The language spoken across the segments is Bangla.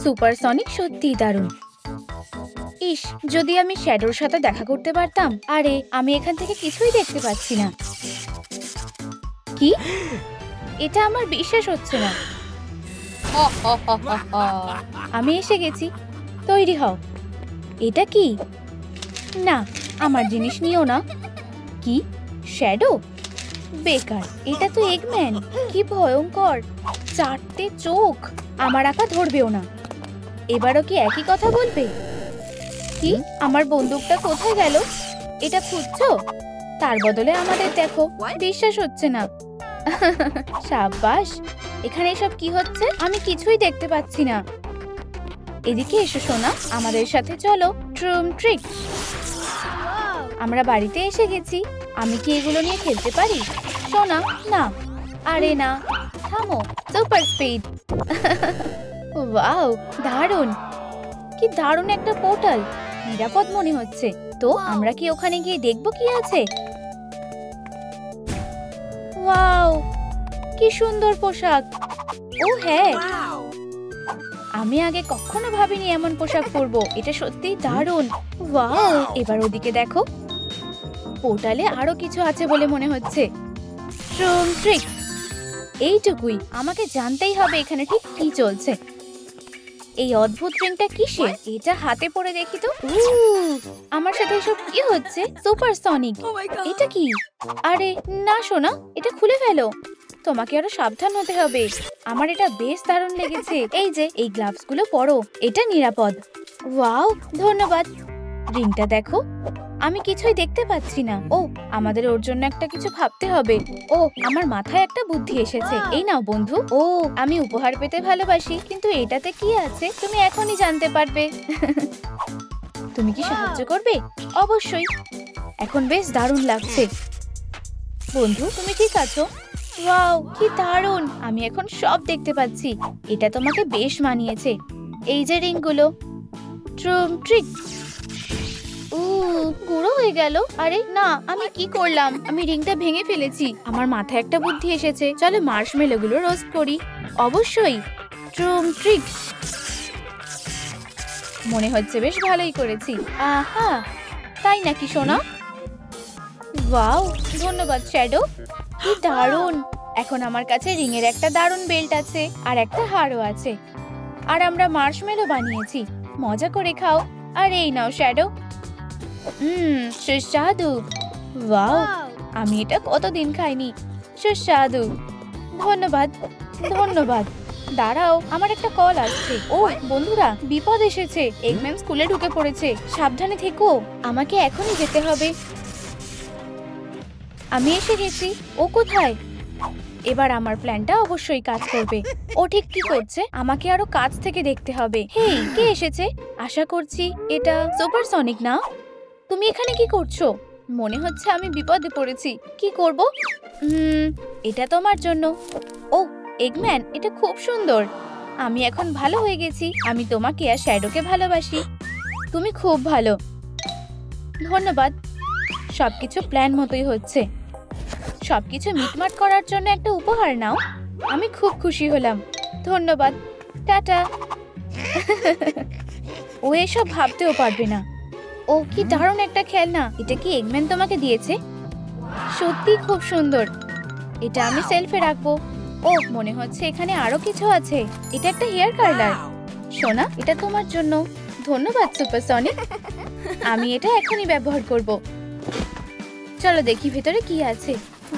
সুপারসনিক সত্যিই দারুণ। ইস, যদি আমি শ্যাডোর সাথে দেখা করতে পারতাম। আরে আমি এখান থেকে কিছুই দেখতে পাচ্ছি না। কি? এটা আমার বিশ্বাস হচ্ছে না। আমি এসে গেছি, তৈরি হও। এটা কি? না, আমার জিনিস নিও না। কি? শ্যাডো? বেকার, এটা তো এগম্যান। কি ভয়ঙ্কর, 4টে চোখ। আমার আঁকা ধরবেও না। এবারও কি একই কথা বলবে? কি? আমার বন্দুকটা কোথায় গেল? এটা খুঁজছো? তার বদলে আমাদের দেখো। বিশ্বাস হচ্ছে না। সাব্বাস। এখানে এসব কি হচ্ছে? আমি কিছুই দেখতে পাচ্ছি না। এদিকে এসো সোনা, আমাদের সাথে চলো। ট্রুম ট্রিক। আমরা বাড়িতে এসে গেছি। আমি কি এগুলো নিয়ে খেলতে পারি? সোনা না। আরে না, থামো। Super speed. ওয়াও, দারুণ। কি দারুণ একটা পোর্টাল। নিরাপদ মনে হচ্ছে। তো আমরা কি ওখানে গিয়ে দেখবো কি আছে? ওয়াও, কি সুন্দর পোশাক। ও হ্যাঁ, আমি আগে কখনো ভাবিনি এমন পোশাক পরবো। এটা সত্যিই দারুণ। ওয়াও, এবার ওদিকে দেখো। পোর্টালে আরো কিছু আছে বলে মনে হচ্ছে। ট্রুম ট্রিক। এইটুকুই, আমাকে জানতেই হবে এখানে ঠিক কি চলছে। এই অদ্ভুত রিংটা কিসের? এটা হাতে পরে দেখি তো। আমার সাথে এসব কি হচ্ছে? সুপারসনিক। এটা কি? আরে না সোনা, এটা খুলে ফেলো। তোমাকে আরো সাবধান হতে হবে। আমার এটা বেশ দারুণ লেগেছে। এই যে এই গ্লাভস গুলো পরো, এটা নিরাপদ। ওয়াও, ধন্যবাদ। রিংটা দেখো। আমি কিছুই দেখতে পাচ্ছি না। ও, আমাদের ওর জন্য একটা কিছু ভাবতে হবে। ও, আমার মাথায় একটা বুদ্ধি এসেছে। এই নাও বন্ধু। ও, আমি উপহার পেতে ভালোবাসি, কিন্তু এটাতে কি আছে তুমি এখনই জানতে পারবে। তুমি কি সাহায্য করবে? অবশ্যই। এখন বেশ দারুণ লাগছে। বন্ধু, তুমি ঠিক আছো? ওয়াও, কি দারুণ। আমি এখন সব দেখতে পাচ্ছি। এটা তোমাকে বেশ মানিয়েছে। এই যে রিংগুলো। ট্রুম ট্রিক। গুঁড়ো হয়ে গেল। আরে না, আমি কি করলাম? আমি রিংটা ভেঙে ফেলেছি। আমার মাথায় একটা বুদ্ধি এসেছে। চলো মার্শমেলো গুলো রোস্ট করি। অবশ্যই। ট্রুম ট্রিক। মনে হচ্ছে বেশ ভালোই করেছি। আহা, তাই নাকি সোনা? ওয়াও, ধন্যবাদ শ্যাডো। কি দারুণ। এখন আমার কাছে রিং এর একটা দারুণ বেল্ট আছে, আর একটা হারও আছে। আর আমরা মার্শমেলো বানিয়েছি। মজা করে খাও। আর এই নাও শ্যাডো। সুস্বাদু। ওয়াও, আমি এটা কতদিন খাইনি। সুস্বাদু। ধন্যবাদ, ধন্যবাদ। দাঁড়াও, আমার একটা কল আসছে। ও বন্ধুরা, বিপদ এসেছে। এগম্যান স্কুলে ঢুকে পড়েছে। সাবধানে থেকো। আমাকে এখনই যেতে হবে। আমি এসে গেছি। ও কোথায়? এবার আমার প্ল্যানটা অবশ্যই কাজ করবে। ও ঠিক কি করছে আমাকে আরো কাছ থেকে দেখতে হবে। হেই, কে এসেছে? আশা করছি এটা সুপারসনিক না। তুমি এখানে কি করছো? মনে হচ্ছে আমি বিপদে পড়েছি। কি করব? এটা তোমার জন্য। ও এগম্যান, এটা খুব সুন্দর। আমি এখন ভালো হয়ে গেছি। আমি তোমাকে আর শ্যাডোকে ভালোবাসি। তুমি খুব ভালো। ধন্যবাদ। সবকিছু প্ল্যান মতোই হচ্ছে। সবকিছু মিটমাট করার জন্য একটা উপহার নাও। আমি খুব খুশি হলাম। ধন্যবাদ। টাটা। ও এসব ভাবতেও পারবে না। ও কি দারুণ একটা খেলনা। এটা কি এগম্যান তোমাকে দিয়েছে? সত্যি খুব সুন্দর। এটা আমি সেলফে রাখবো। ও, মনে হচ্ছে এখানে আরো কিছু আছে। এটা একটা হেয়ার কার্লার। সোনা, এটা তোমার জন্য। ধন্যবাদ সুপারসনিক। আমি এটা এখনই ব্যবহার করব। চলো দেখি ভেতরে কি আছে।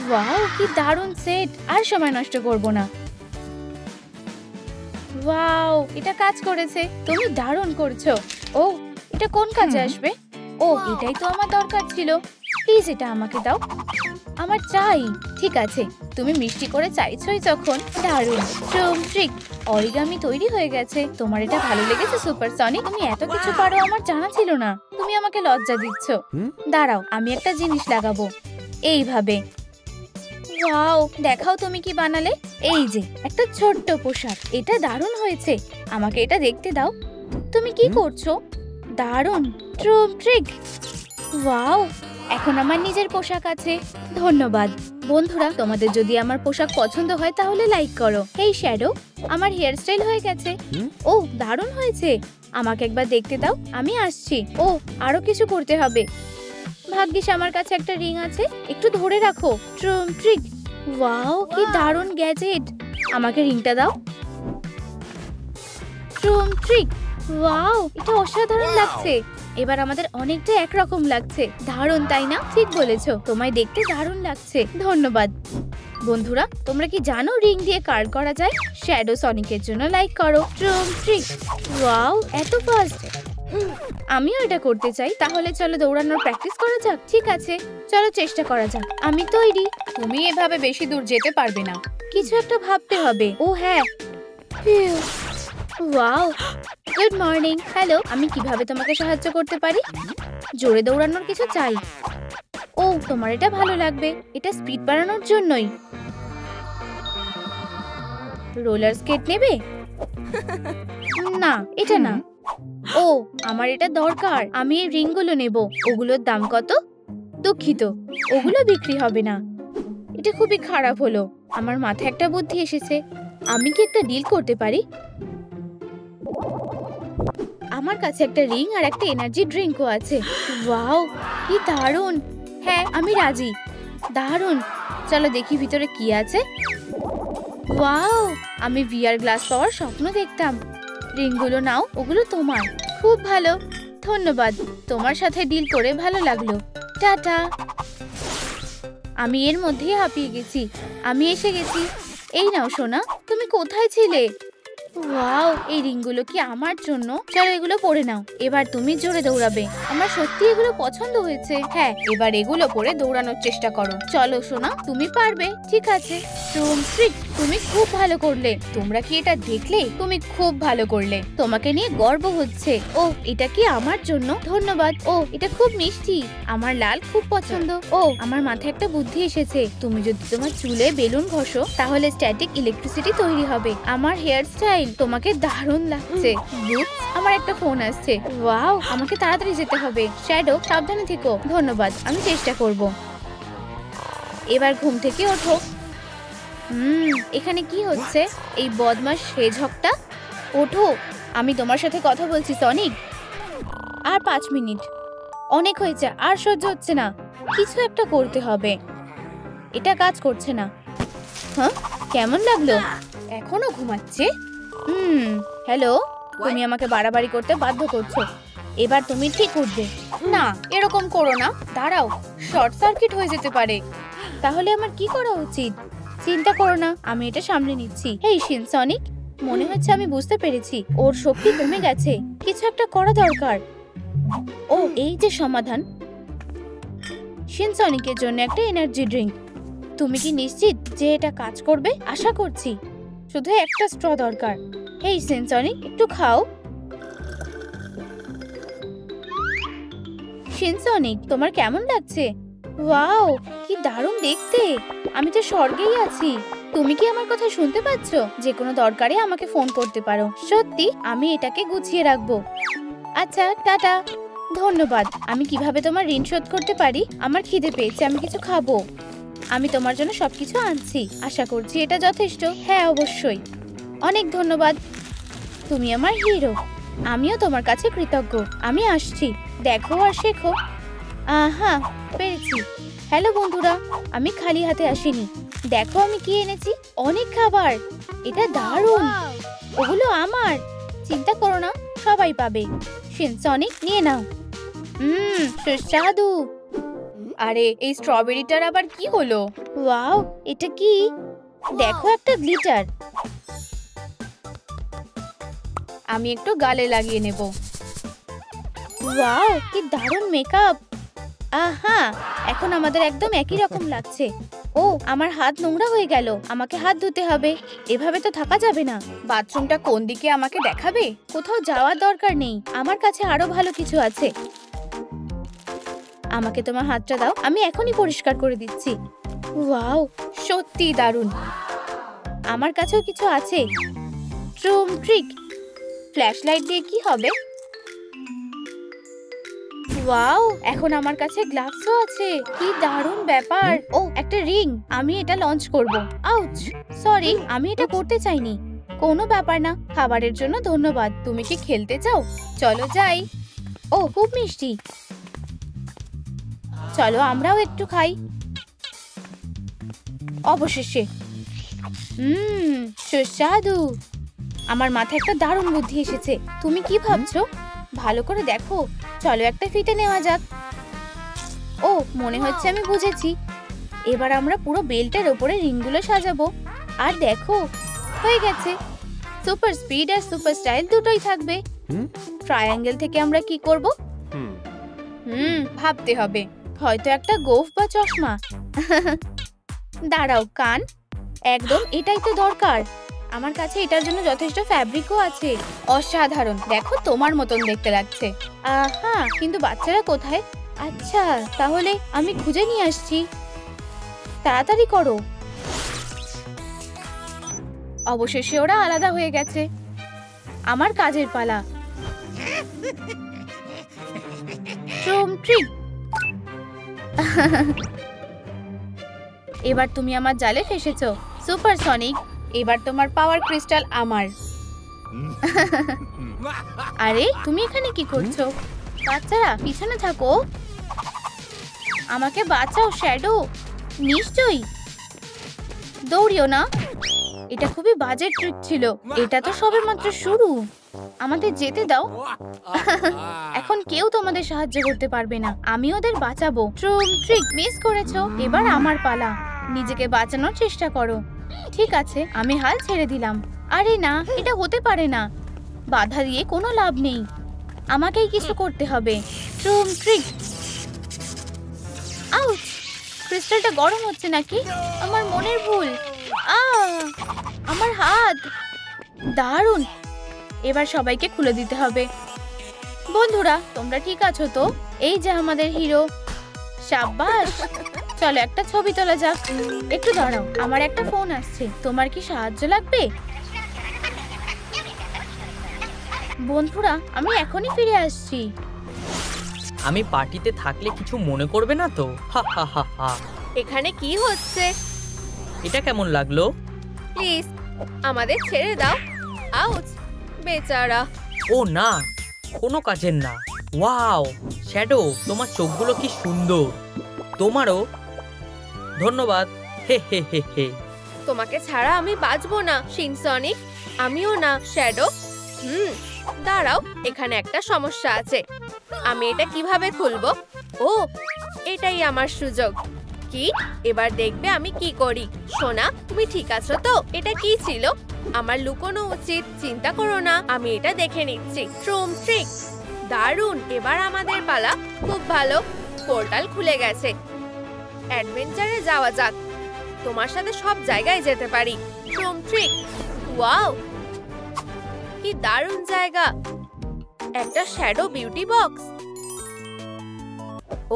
ওয়াও, কি দারুণ সেট। আর সময় নষ্ট করব না। ওয়াও, এটা কাজ করেছে। তুমি দারুণ করছো। ও, এটা কোন কাজে আসবে? ও, এটাই তো আমার দরকার ছিল। প্লিজ এটা আমাকে দাও। আমার চাই। ঠিক আছে, তুমি মিষ্টি করে চাইছোই যখন। দারুণ। ট্রুম ট্রিক। অরিগামি তৈরি হয়ে গেছে। তোমার এটা ভালো লেগেছে সুপারসনিক? তুমি এত কিছু পারো আমার জানা ছিল না। তুমি আমাকে লজ্জা দিচ্ছ। দাঁড়াও, আমি একটা জিনিস লাগাবো। এইভাবে। ওয়াও, দেখাও তুমি কি বানালে। এই যে একটা ছোট্ট পোশাক। এটা দারুণ হয়েছে। আমাকে এটা দেখতে দাও। তুমি কি করছো? দারুণ। ট্রুম ট্রিক। ওয়াও, এখন আমার নিজের পোশাক আছে। ধন্যবাদ। বন্ধুরা, তোমাদের যদি আমার পোশাক পছন্দ হয় তাহলে লাইক করো। এই শ্যাডো, আমার হেয়ার স্টাইল হয়ে গেছে। ও, দারুণ হয়েছে। আমাকে একবার দেখতে দাও, আমি আসছি। ও, আরো কিছু করতে হবে। ভাগ্যিস আমার কাছে একটা রিং আছে, একটু ধরে রাখো। ট্রিক। ওয়াও, কি দারুণ গ্যাজেট। আমাকে রিংটা দাও। ট্রিক। ওয়াও, এটা অসাধারণ লাগছে। এবার আমাদের অনেকটা একরকম লাগছে। দারুণ, তাই না? ঠিক বলেছো, তোমায় দেখতে দারুণ লাগছে। ধন্যবাদ। বন্ধুরা, তোমরা কি জানো রিং দিয়ে কার্ড করা যায়? শ্যাডো সনিকের জন্য লাইক করো। ট্রিক। ওয়াও, এত ফাস্ট। আমিও এটা করতে চাই। তাহলে চলো দৌড়ানোর প্র্যাকটিস করা যাক। ঠিক আছে, চলো চেষ্টা করা যাক। আমি তৈরি। তুমি এভাবে বেশি দূর যেতে পারবে না। কিছু একটা ভাবতে হবে। ও হ্যাঁ। Wow, good morning. হ্যালো, আমি কিভাবে তোমাকে সাহায্য করতে পারি? জোরে দৌড়ানোর কিছু চাই। ও, তোমার এটা ভালো লাগবে। এটা স্পিড বাড়ানোর জন্যই। রোলার স্কেট নেবে? না, এটা না। ও, আমার এটা দরকার। আমি এই রিংগুলো নেব। ওগুলোর দাম কত? দুঃখিত, ওগুলো বিক্রি হবে না। এটা খুবই খারাপ হলো। আমার মাথায় একটা বুদ্ধি এসেছে। আমি কি একটা ডিল করতে পারি? আমার কাছে একটা রিং আর একটা এনার্জি ড্রিঙ্কও আছে। ওয়াও, কি দারুণ। হ্যাঁ, আমি রাজি। দারুণ। চলো দেখি ভিতরে কি আছে। ওয়াও, আমি ভিআর গ্লাস পাওয়ার স্বপ্ন দেখতাম। রিংগুলো নাও, ওগুলো তোমার। খুব ভালো, ধন্যবাদ। তোমার সাথে ডিল করে ভালো লাগলো। টাটা। আমি এর মধ্যেই হাঁপিয়ে গেছি। আমি এসে গেছি। এই নাও সোনা, তুমি কোথায় ছিলে? ওয়াও, এই রিংগুলো কি আমার জন্য? চলো এগুলো পরে নাও। এবার তুমি জোরে দৌড়াবে। আমার সত্যি এগুলো পছন্দ হয়েছে। হ্যাঁ, এবার এগুলো পরে দৌড়ানোর চেষ্টা করো। চলো সোনা, তুমি পারবে। ঠিক আছে। ট্রিক, তুমি খুব ভালো করলে। তোমরা কি এটা দেখলে? তুমি খুব ভালো করলে। তোমাকে নিয়ে গর্ব হচ্ছে। ও, এটা কি আমার জন্য? ধন্যবাদ। ও, এটা খুব মিষ্টি। আমার লাল খুব পছন্দ। ও, আমার মাথায় একটা বুদ্ধি এসেছে। তুমি যদি তোমার চুলে বেলুন ঘষো তাহলে স্ট্যাটিক ইলেকট্রিসিটি তৈরি হবে। আমার হেয়ার স্টাইল তোমাকে দারুণ লাগছে। আমার একটা ফোন আসছে। ওয়াও, আমাকে তাড়াতাড়ি যেতে হবে। শ্যাডো, সাবধানে থেকো। ধন্যবাদ, আমি চেষ্টা করব। এবার ঘুম থেকে ওঠো। এখানে কি হচ্ছে? এই বদমাশ হেজহগটা। ওঠো, আমি তোমার সাথে কথা বলছি সনিক। আর 5 মিনিট। অনেক হয়েছে, আর সহ্য হচ্ছে না। কিছু একটা করতে হবে। এটা কাজ করছে না। হ্যাঁ, কেমন লাগলো? এখনো ঘুমাচ্ছে? হ্যালো, তুমি আমাকে বাড়াবাড়ি করতে বাধ্য করছো। এবার তুমি ঠিক উঠবে। না, এরকম করো না। দাঁড়াও, শর্ট সার্কিট হয়ে যেতে পারে। তাহলে আমার কি করা উচিত? চিন্তা করো না, আমি এটা সামলে নিচ্ছি। এই সনিক, মনে হচ্ছে আমি বুঝতে পেরেছি। ওর শক্তি কমে গেছে। কিছু একটা করা দরকার। ও, এই যে সমাধান। সনিকের জন্য একটা এনার্জি ড্রিঙ্ক। তুমি কি নিশ্চিত যে এটা কাজ করবে? আশা করছি। শুধু একটা স্ট্র দরকার। এই সনিক, একটু খাও। সনিক, তোমার কেমন লাগছে? ওয়াও, কি দারুণ দেখতে। আমি তো স্বর্গেই আছি। তুমি কি আমার কথা শুনতে পাচ্ছ? যে কোনো দরকারে আমাকে ফোন করতে পারো। সত্যি, আমি এটাকে গুছিয়ে রাখবো। আচ্ছা, টাটা। ধন্যবাদ। আমি কিভাবে তোমার ঋণ শোধ করতে পারি? আমার খিদে পেয়েছে, আমি কিছু খাবো। আমি তোমার জন্য সবকিছু আনছি। আশা করছি এটা যথেষ্ট। হ্যাঁ, অবশ্যই। অনেক ধন্যবাদ। তুমি আমার হিরো। আমিও তোমার কাছে কৃতজ্ঞ। আমি আসছি। দেখো আর শেখো। আহা, পেরেছি। হ্যালো বন্ধুরা, আমি খালি হাতে আসিনি। দেখো আমি কি এনেছি। অনেক খাবার। এটা দারুণ। ওগুলো আমার। চিন্তা করো না, সবাই পাবে। সনিক, নিয়ে নাও। সুস্বাদু। আরে, এই স্ট্রবেরিটার আবার কি হলো? ওয়াও, এটা কি? দেখো, একটা গ্লিটার। আমি একটু গালে লাগিয়ে নেব। ওয়াও, কি দারুণ মেকআপ। আহা, এখন আমাদের একদম একই রকম লাগছে। ও, আমার হাত নোংরা হয়ে গেল। আমাকে হাত ধুতে হবে। এভাবে তো থাকা যাবে না। বাথরুমটা কোন দিকে আমাকে দেখাবে? কোথাও যাওয়ার দরকার নেই। আমার কাছে আরো ভালো কিছু আছে। আমাকে তোমার হাতটা দাও, আমি এখনই পরিষ্কার করে দিচ্ছি। ওয়াও, সত্যি দারুণ। আমার কাছেও কিছু আছে। ট্রিক। ফ্ল্যাশলাইট দিয়ে কি হবে? ওয়াও, এখন আমার কাছে গ্লাভসও আছে। কি দারুণ ব্যাপার। ও, একটা রিং। আমি এটা লঞ্চ করব। আউচ, সরি, আমি এটা করতে চাইনি। কোনো ব্যাপার না, খাবারের জন্য ধন্যবাদ। তুমি কি খেলতে চাও? চলো যাই। ও, খুব মিষ্টি। চলো আমরাও একটু খাই। অবশেষে। সুস্বাদু। আমার মাথায় একটা দারুণ বুদ্ধি এসেছে। তুমি কি ভাবছো? ভালো করে দেখো। চলো একটা ফিতে নেওয়া যাক। ও, মনে হচ্ছে আমি বুঝেছি। এবার আমরা পুরো বেল্টের ওপরে রিংগুলো সাজাবো। আর দেখো, হয়ে গেছে। সুপার স্পিড আর সুপার স্টাইল দুটোই থাকবে। ট্রায়াঙ্গেল থেকে আমরা কি করব? ভাবতে হবে। হয়তো একটা গোফ বা চশমা। দাঁড়াও, কান। একদম এটাই তো দরকার। আমার কাছে এটার জন্য যথেষ্ট ফ্যাব্রিকও আছে। অসাধারণ, দেখো তোমার মতন দেখতে লাগছে। হ্যাঁ, কিন্তু বাচ্চারা কোথায়? আচ্ছা, তাহলে আমি খুঁজে নিয়ে আসছি। তাড়াতাড়ি করো। অবশেষে ওরা আলাদা হয়ে গেছে। আমার কাজের পালা। এবার তুমি আমার জালে ফেসেছো, সুপার সনিক। এবার তোমার পাওয়ার ক্রিস্টাল আমার। আরে, তুমি এখানে কি করছো? বাচ্চারা, পিছনে থাকো। আমাকে বাঁচাও, শ্যাডো। নিশ্চয়ই। দৌড়িও না। এটা খুবই বাজে ট্রিক ছিল। এটা তো সবেমাত্র শুরু। আমাদের যেতে দাও। এখন কেউ তোমাদের সাহায্য করতে পারবে না। আমি ওদের বাঁচাবো। ট্রিক মিস করেছো। এবার আমার পালা। নিজেকে বাঁচানোর চেষ্টা করো। ঠিক আছে, আমি হাল ছেড়ে দিলাম। আরে না, এটা হতে পারে না। বাধা দিয়ে কোনো লাভ নেই। আমাকেই কিছু করতে হবে। ট্রিক। আউচ! ক্রিস্টালটা গরম হচ্ছে নাকি? আমার মনের ভুল। আমার হাত। দারুণ। এবার সবাইকে খুলে দিতে হবে। বন্ধুরা, তোমরা ঠিক আছো তো? এই যে আমাদের হিরো। সাব্বাস। চলো একটা ছবি তোলা যাক। একটু দাঁড়াও, আমার একটা ফোন আসছে। তোমার কি সাহায্য লাগবে? বন্ধুরা, আমি এখনই ফিরে আসছি। আমি পার্টিতে থাকলে কিছু মনে করবে না তো? হা হা হা হা। এখানে কি হচ্ছে? এটা কেমন লাগলো? প্লিজ আমাদের ছেড়ে দাও। আউচ, বেচারা। ও না, কোনো কাজের না। ওয়াও, শ্যাডো, তোমার চোখগুলো কি সুন্দর। তোমারও ধন্যবাদ। হে হে হে হে। তোমাকে ছাড়া আমি বাঁচবো না, সিনসনিক। আমিও না, শ্যাডো। দাঁড়াও, এখানে একটা সমস্যা আছে। আমি এটা কিভাবে খুলবো? ও, এটাই আমার সুযোগ। কি? এবার দেখবে আমি কি করি। সোনা, তুমি ঠিক আছো তো? এটা কি ছিল? আমার লুকোনো উচিত। চিন্তা করো না, আমি এটা দেখে নিচ্ছি। ট্রিক। দারুণ, এবার আমাদের পালা। খুব ভালো, পোর্টাল খুলে গেছে। অ্যাডভেঞ্চারে যাওয়া যাক। তোমার সাথে সব জায়গায় যেতে পারি। ট্রিক। ওয়াও, কি দারুণ জায়গা। একটা শ্যাডো বিউটি বক্স।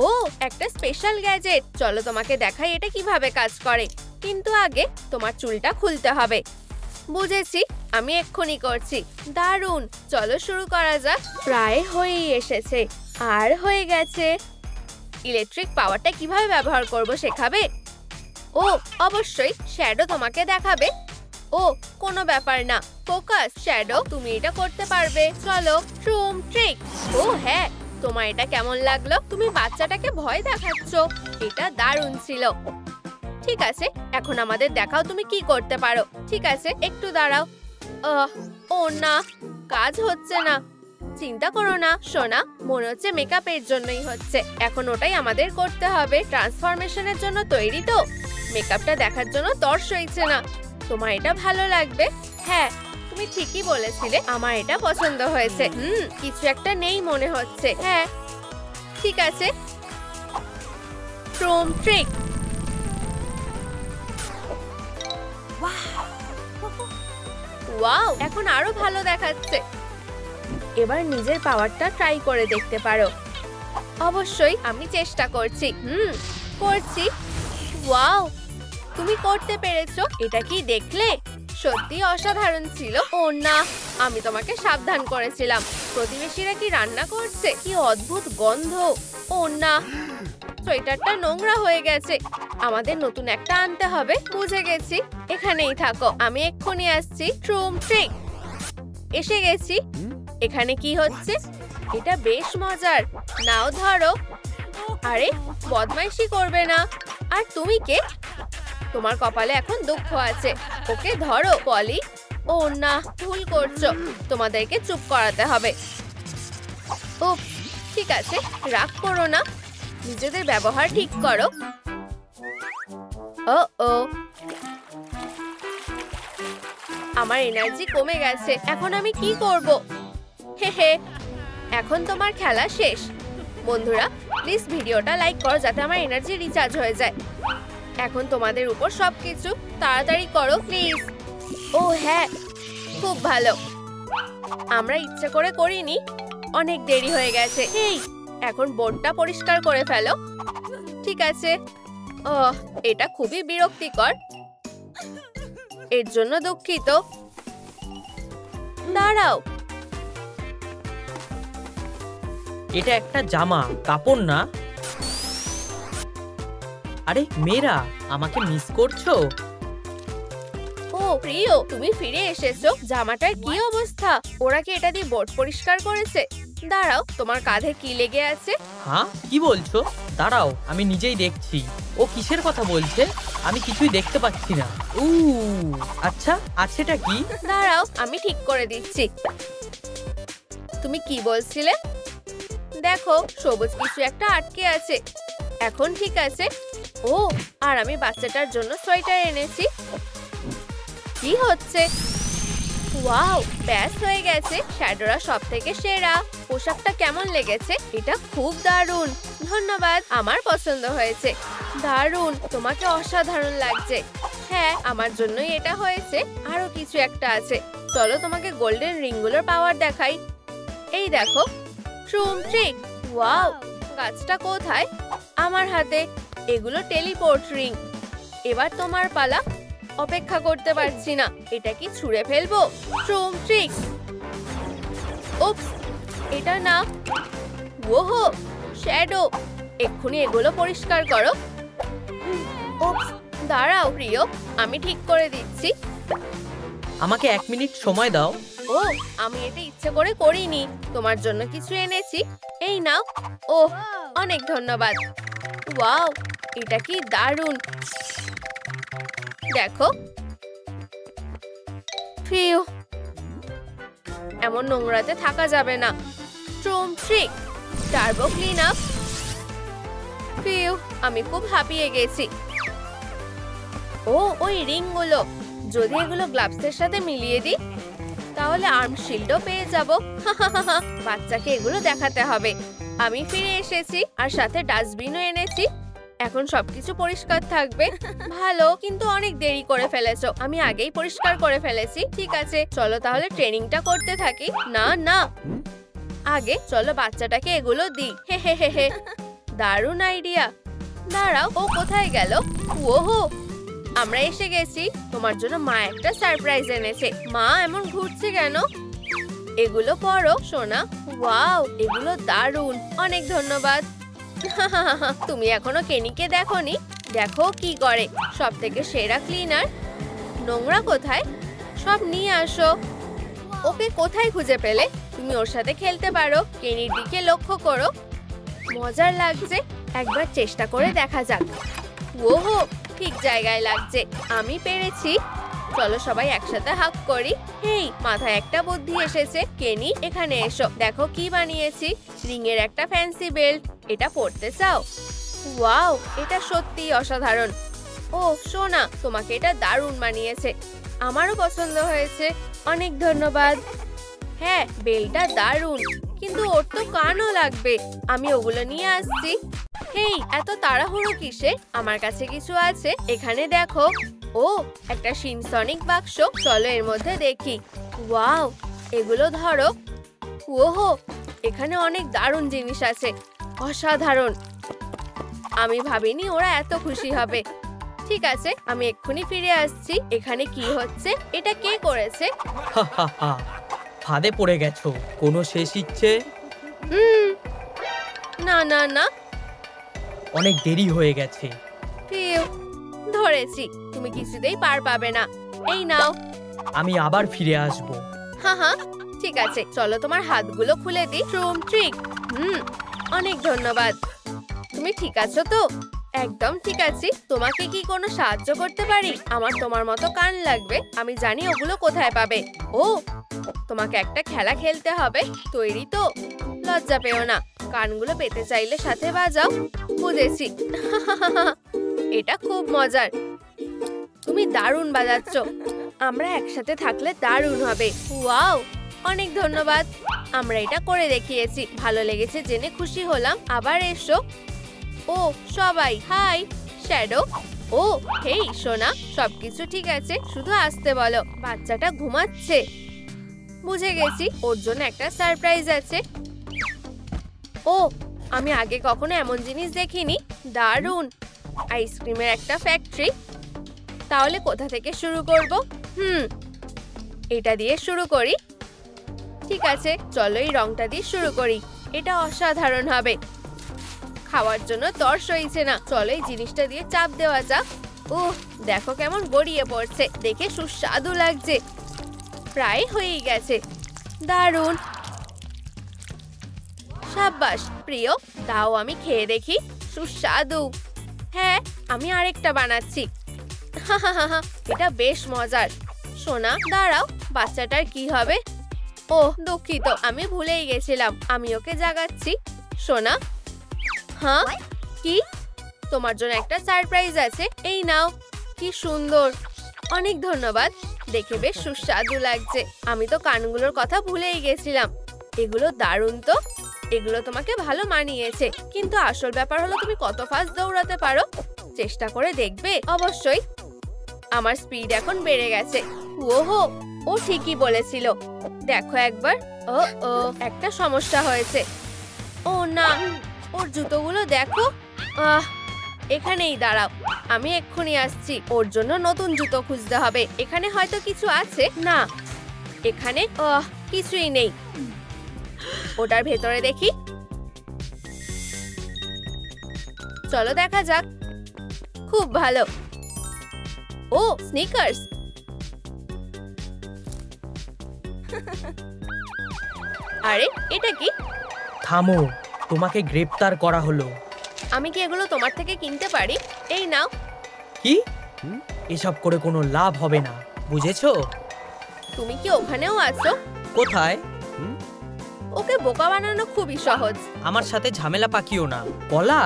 ও, একটা স্পেশাল গ্যাজেট। চলো তোমাকে দেখাই এটা কিভাবে কাজ করে। কিন্তু আগে তোমার চুলটা খুলতে হবে। বুঝেছি, আমি এক্ষুনি করছি। দারুণ, চলো শুরু করা যাক। প্রায় হয়েই এসেছে। আর হয়ে গেছে। ইলেকট্রিক পাওয়ারটা কিভাবে ব্যবহার করব শেখাবে? ও, অবশ্যই, শ্যাডো তোমাকে দেখাবে। ও, কোনো ব্যাপার না। ফোকাস, শ্যাডো, তুমি এটা করতে পারবে। চলো, ট্রিক। ও হ্যাঁ, তোমার এটা কেমন লাগলো? তুমি বাচ্চাটাকে ভয় দেখাচ্ছ। এটা দারুণ ছিল। ঠিক আছে, এখন আমাদের দেখাও তুমি কি করতে পারো। ঠিক আছে, একটু দাঁড়াও। ও না, কাজ হচ্ছে না। চিন্তা করো না সোনা, মনে হচ্ছে মেকআপের জন্যই হচ্ছে। এখন ওটাই আমাদের করতে হবে। ট্রান্সফরমেশনের জন্য তৈরি তো? মেকআপটা দেখার জন্য তর সইছে না। তোমার এটা ভালো লাগবে। হ্যাঁ, তুমি ঠিকই বলেছিলে। আমার এটা পছন্দ হয়েছে। কিছু একটা নেই মনে হচ্ছে। হ্যাঁ, ঠিক আছে। ট্রিক। ওয়াও, এখন আরো ভালো দেখাচ্ছে। এবার নিজের পাওয়ারটা ট্রাই করে দেখতে পারো। অবশ্যই, আমি চেষ্টা করছি। করছি। ওয়াও, তুমি করতে পেরেছো। এটা কি দেখলে? সত্যি অসাধারণ ছিল। ও না, আমি তোমাকে সাবধান করেছিলাম। প্রতিবেশীরা কি রান্না করছে? কি অদ্ভুত গন্ধ! ও না, সোয়েটারটা নোংরা হয়ে গেছে। আমাদের নতুন একটা আনতে হবে। বুঝে গেছি, এখানেই থাকো, আমি এক্ষুনি আসছি। ট্রুম ট্রিক, এসে গেছি। এখানে কি হচ্ছে? এটা বেশ মজার। নাও ধরো। আরে, বদমাইশি করবে না। আর তুমি কে? তোমার কপালে এখন দুঃখ আছে। ওকে ধরো পলি। ও না, ভুল করছো। তোমাদেরকে চুপ করাতে হবে। উফ, ঠিক আছে, রাগ করো না। নিজেদের ব্যবহার ঠিক করো। ও ও, আমার এনার্জি কমে গেছে। এখন আমি কি করব? হে হে, এখন তোমার খেলা শেষ। বন্ধুরা, প্লিজ ভিডিওটা লাইক করো যাতে আমার এনার্জি রিচার্জ হয়ে যায়। এখন তোমাদের উপর সবকিছু। তাড়াতাড়ি করো প্লিজ। ও হ্যাঁ, খুব ভালো। আমরা ইচ্ছে করে করিনি। অনেক দেরি হয়ে গেছে। এই, এখন বোর্ডটা পরিষ্কার করে ফেলো। ঠিক আছে। ও, এটা খুবই বিরক্তিকর। এর জন্য দুঃখিত। দাঁড়াও, এটা একটা জামা, কাপড় না। আরে মেয়েরা, আমাকে মিস করছো? ও প্রিয়, তুমি ফিরে এসেছো। জামাটার কি অবস্থা? ওরা কি এটা দিয়ে বোর্ড পরিষ্কার করেছে? দাঁড়াও, তোমার কাঁধে কি লেগে আছে? হ্যাঁ, কি বলছো? দাঁড়াও, আমি নিজেই দেখছি। ও কিসের কথা বলছে? আমি কিছুই দেখতে পাচ্ছি না। আচ্ছা, আছেটা কি? দাঁড়াও, আমি ঠিক করে দিচ্ছি। তুমি কি বলছিলে? দেখো, সবুজ কিছু একটা আটকে আছে। এখন ঠিক আছে। ও, আর আমি বাচ্চাটার জন্য সোয়েটার এনেছি। কি হচ্ছে? ওয়াও, ব্যাস হয়ে গেছে। শ্যাডোরা সবথেকে সেরা। পোশাকটা কেমন লেগেছে? এটা খুব দারুণ। ধন্যবাদ, আমার পছন্দ হয়েছে। দারুণ, তোমাকে অসাধারণ লাগছে। হ্যাঁ, আমার জন্যই এটা হয়েছে। আরো কিছু একটা আছে। চলো তোমাকে গোল্ডেন রিংগুলোর পাওয়ার দেখাই। এই দেখো, ট্রুম ট্রিক। ওয়াও, গাছটা কোথায়? আমার হাতে। এগুলো টেলিপোর্ট রিং। এবার তোমার পালা। অপেক্ষা করতে পারছি না। এটা কি ছুঁড়ে ফেলবো? ট্রুম ট্রিক। উপস, এটা না। ওহো, শ্যাডো, এক্ষুনি এগুলো পরিষ্কার করো। উপস, দাঁড়াও প্রিয়, আমি ঠিক করে দিচ্ছি। আমাকে 1 মিনিট সময় দাও। ও, আমি এটা ইচ্ছে করে করিনি। তোমার জন্য কিছু এনেছি। এই নাও। ওহ, অনেক ধন্যবাদ। ওয়াও, এটা কি দারুণ। দেখো, ফিউ, এমন নোংরাতে থাকা যাবে না। ট্রুম trick, turbo clean up. Phew, আমি খুব হাঁপিয়ে গেছি। ও, ওই রিংগুলো। যদি এগুলো গ্লাভসের সাথে মিলিয়ে দিই, তাহলে আর্ম শিল্ডও পেয়ে যাব। বাচ্চাকে এগুলো দেখাতে হবে। আমি ফিরে এসেছি, আর সাথে ডাস্টবিনও এনেছি। এখন সবকিছু পরিষ্কার থাকবে। ভালো, কিন্তু অনেক দেরি করে ফেলেছো। আমি আগেই পরিষ্কার করে ফেলেছি। ঠিক আছে, চলো তাহলে ট্রেনিংটা করতে থাকি। না না, আগে চলো বাচ্চাটাকে এগুলো দিই। হে হে হে হে, দারুণ আইডিয়া। দাঁড়াও, ও কোথায় গেল? ওহো, আমরা এসে গেছি। তোমার জন্য মা একটা সারপ্রাইজ এনেছে। মা এমন ঘুরছে কেন? এগুলো পড়ো সোনা। ওয়াও, এগুলো দারুণ। অনেক ধন্যবাদ। তুমি এখনো কেনিকে দেখোনি? দেখো কি করে। সব থেকে সেরা ক্লিনার। নোংরা কোথায়? সব নিয়ে আসো। ওকে কোথায় খুঁজে পেলে? তুমি ওর সাথে খেলতে পারো। কেনির দিকে লক্ষ্য করো। মজার লাগছে। একবার চেষ্টা করে দেখা যাক। ওহো, ঠিক জায়গায় লাগছে। আমি পেরেছি। চলো সবাই একসাথে হাগ করি। হেই, মাথায় একটা বুদ্ধি এসেছে। কেনি, এখানে এসো। দেখো কি বানিয়েছি। রিংয়ের একটা ফ্যান্সি বেল্ট। এটা পরতে চাও? ওয়াও, এটা সত্যিই অসাধারণ। ও সোনা, তোমাকে এটা দারুণ মানিয়েছে। আমারও পছন্দ হয়েছে। অনেক ধন্যবাদ। হ্যাঁ, বেলটা দারুণ, কিন্তু ওর তো কানও লাগবে। আমি ওগুলো নিয়ে আসছি। হেই, এত তাড়াহুড়ো কিসে? আমার কাছে কিছু আছে। এখানে দেখো। ও, একটা সিনসনিক বাক্স। চলো এর মধ্যে দেখি। ওয়াও, এগুলো ধরো। ওহো, এখানে অনেক দারুণ জিনিস আছে। অসাধারণ। আমি ভাবিনি ওরা এত খুশি হবে। ঠিক আছে, আমি এক্ষুনি ফিরে আসছি। এখানে কি হচ্ছে? এটা কে করেছে? হা হা হা, ফাঁদে পড়ে গেছো। কোনো শেষ ইচ্ছে? না না না, অনেক দেরি হয়ে গেছে। ফিউ, ধরেছি। তুমি কিছুতেই পার পাবে না। এই নাও। আমি আবার ফিরে আসব। হ্যাঁ হ্যাঁ, ঠিক আছে, চলো তোমার হাতগুলো খুলে দিই। ট্রুম ট্রিক। অনেক ধন্যবাদ। তুমি ঠিক আছো তো? একদম ঠিক আছি। তোমাকে কি কোনো সাহায্য করতে পারি? আমার তোমার মতো কান লাগবে, আমি জানি ওগুলো কোথায় পাবে। ও, তোমাকে একটা খেলা খেলতে হবে। তৈরি তো? লজ্জা পেও না, কানগুলো পেতে চাইলে সাথে বাজাও। বুঝেছি। এটা খুব মজার। তুমি দারুণ বাজাচ্ছ। আমরা একসাথে থাকলে দারুণ হবে। ওয়াও, অনেক ধন্যবাদ। আমরা এটা করে দেখিয়েছি। ভালো লেগেছে জেনে খুশি হলাম। আবার এসো। ও সবাই হাই। শ্যাডো। ও হেই সোনা, সবকিছু ঠিক আছে? শুধু আসতে বলো। বাচ্চাটা ঘুমাচ্ছে। বুঝে গেছি, ওর জন্য একটা সারপ্রাইজ আছে। ও, আমি আগে কখনো এমন জিনিস দেখিনি। দারুণ। আইসক্রিমের একটা ফ্যাক্টরি। তাহলে কোথা থেকে শুরু করব? এটা দিয়ে শুরু করি। ঠিক আছে, চলো এই রংটা দিয়ে শুরু করি। এটা অসাধারণ হবে। খাওয়ার জন্য তর সইছে না। চলো এই জিনিসটা দিয়ে চাপ দেওয়া যাক। দেখো কেমন গড়িয়ে পড়ছে। দেখে সুস্বাদু লাগছে। প্রায় হয়েই গেছে। দারুণ। সাব্বাস প্রিয়, দাও আমি খেয়ে দেখি। সুস্বাদু। হ্যাঁ, আমি আরেকটা বানাচ্ছি। এটা বেশ মজার। সোনা দাঁড়াও, বাচ্চাটার কি হবে? দুঃখিত, আমি ভুলেই গেছিলাম। আমি ওকে জাগাচ্ছি। সোনা। হ্যাঁ, কি? তোমার জন্য একটা সারপ্রাইজ আছে। এই নাও। কি সুন্দর। অনেক ধন্যবাদ। দেখে বেশ সুস্বাদু লাগছে। আমি তো কানগুলোর কথা ভুলেই গেছিলাম। এগুলো দারুণ তো। এগুলো তোমাকে ভালো মানিয়েছে। কিন্তু আসল ব্যাপার হলো তুমি কত ফাস্ট দৌড়াতে পারো। চেষ্টা করে দেখবে? অবশ্যই। আমার স্পিড এখন বেড়ে গেছে। ওহো, ও ঠিকই বলেছিল। দেখো একবার। ও একটা সমস্যা হয়েছে। ও না, ওর জুতোগুলো দেখো। এখানেই দাঁড়াও, আমি এক্ষুনি আসছি। ওর জন্য নতুন জুতো খুঁজতে হবে। এখানে হয়তো কিছু আছে। না, এখানে কিছুই নেই। ওটার ভেতরে দেখি। চলো দেখা যাক। খুব ভালো। ও স্নিকার্স। আরে এটা কি? থামো, তোমাকে গ্রেপ্তার করা হলো। আমি কি এগুলো তোমার থেকে কিনতে পারি? এই নাও। কি? এসব করে কোনো লাভ হবে না, বুঝেছো? তুমি কি ওখানেও আছো? কোথায়? ওকে বোকা বানানো খুবই সহজ। আমার সাথে ঝামেলা পাকিও না। কলা,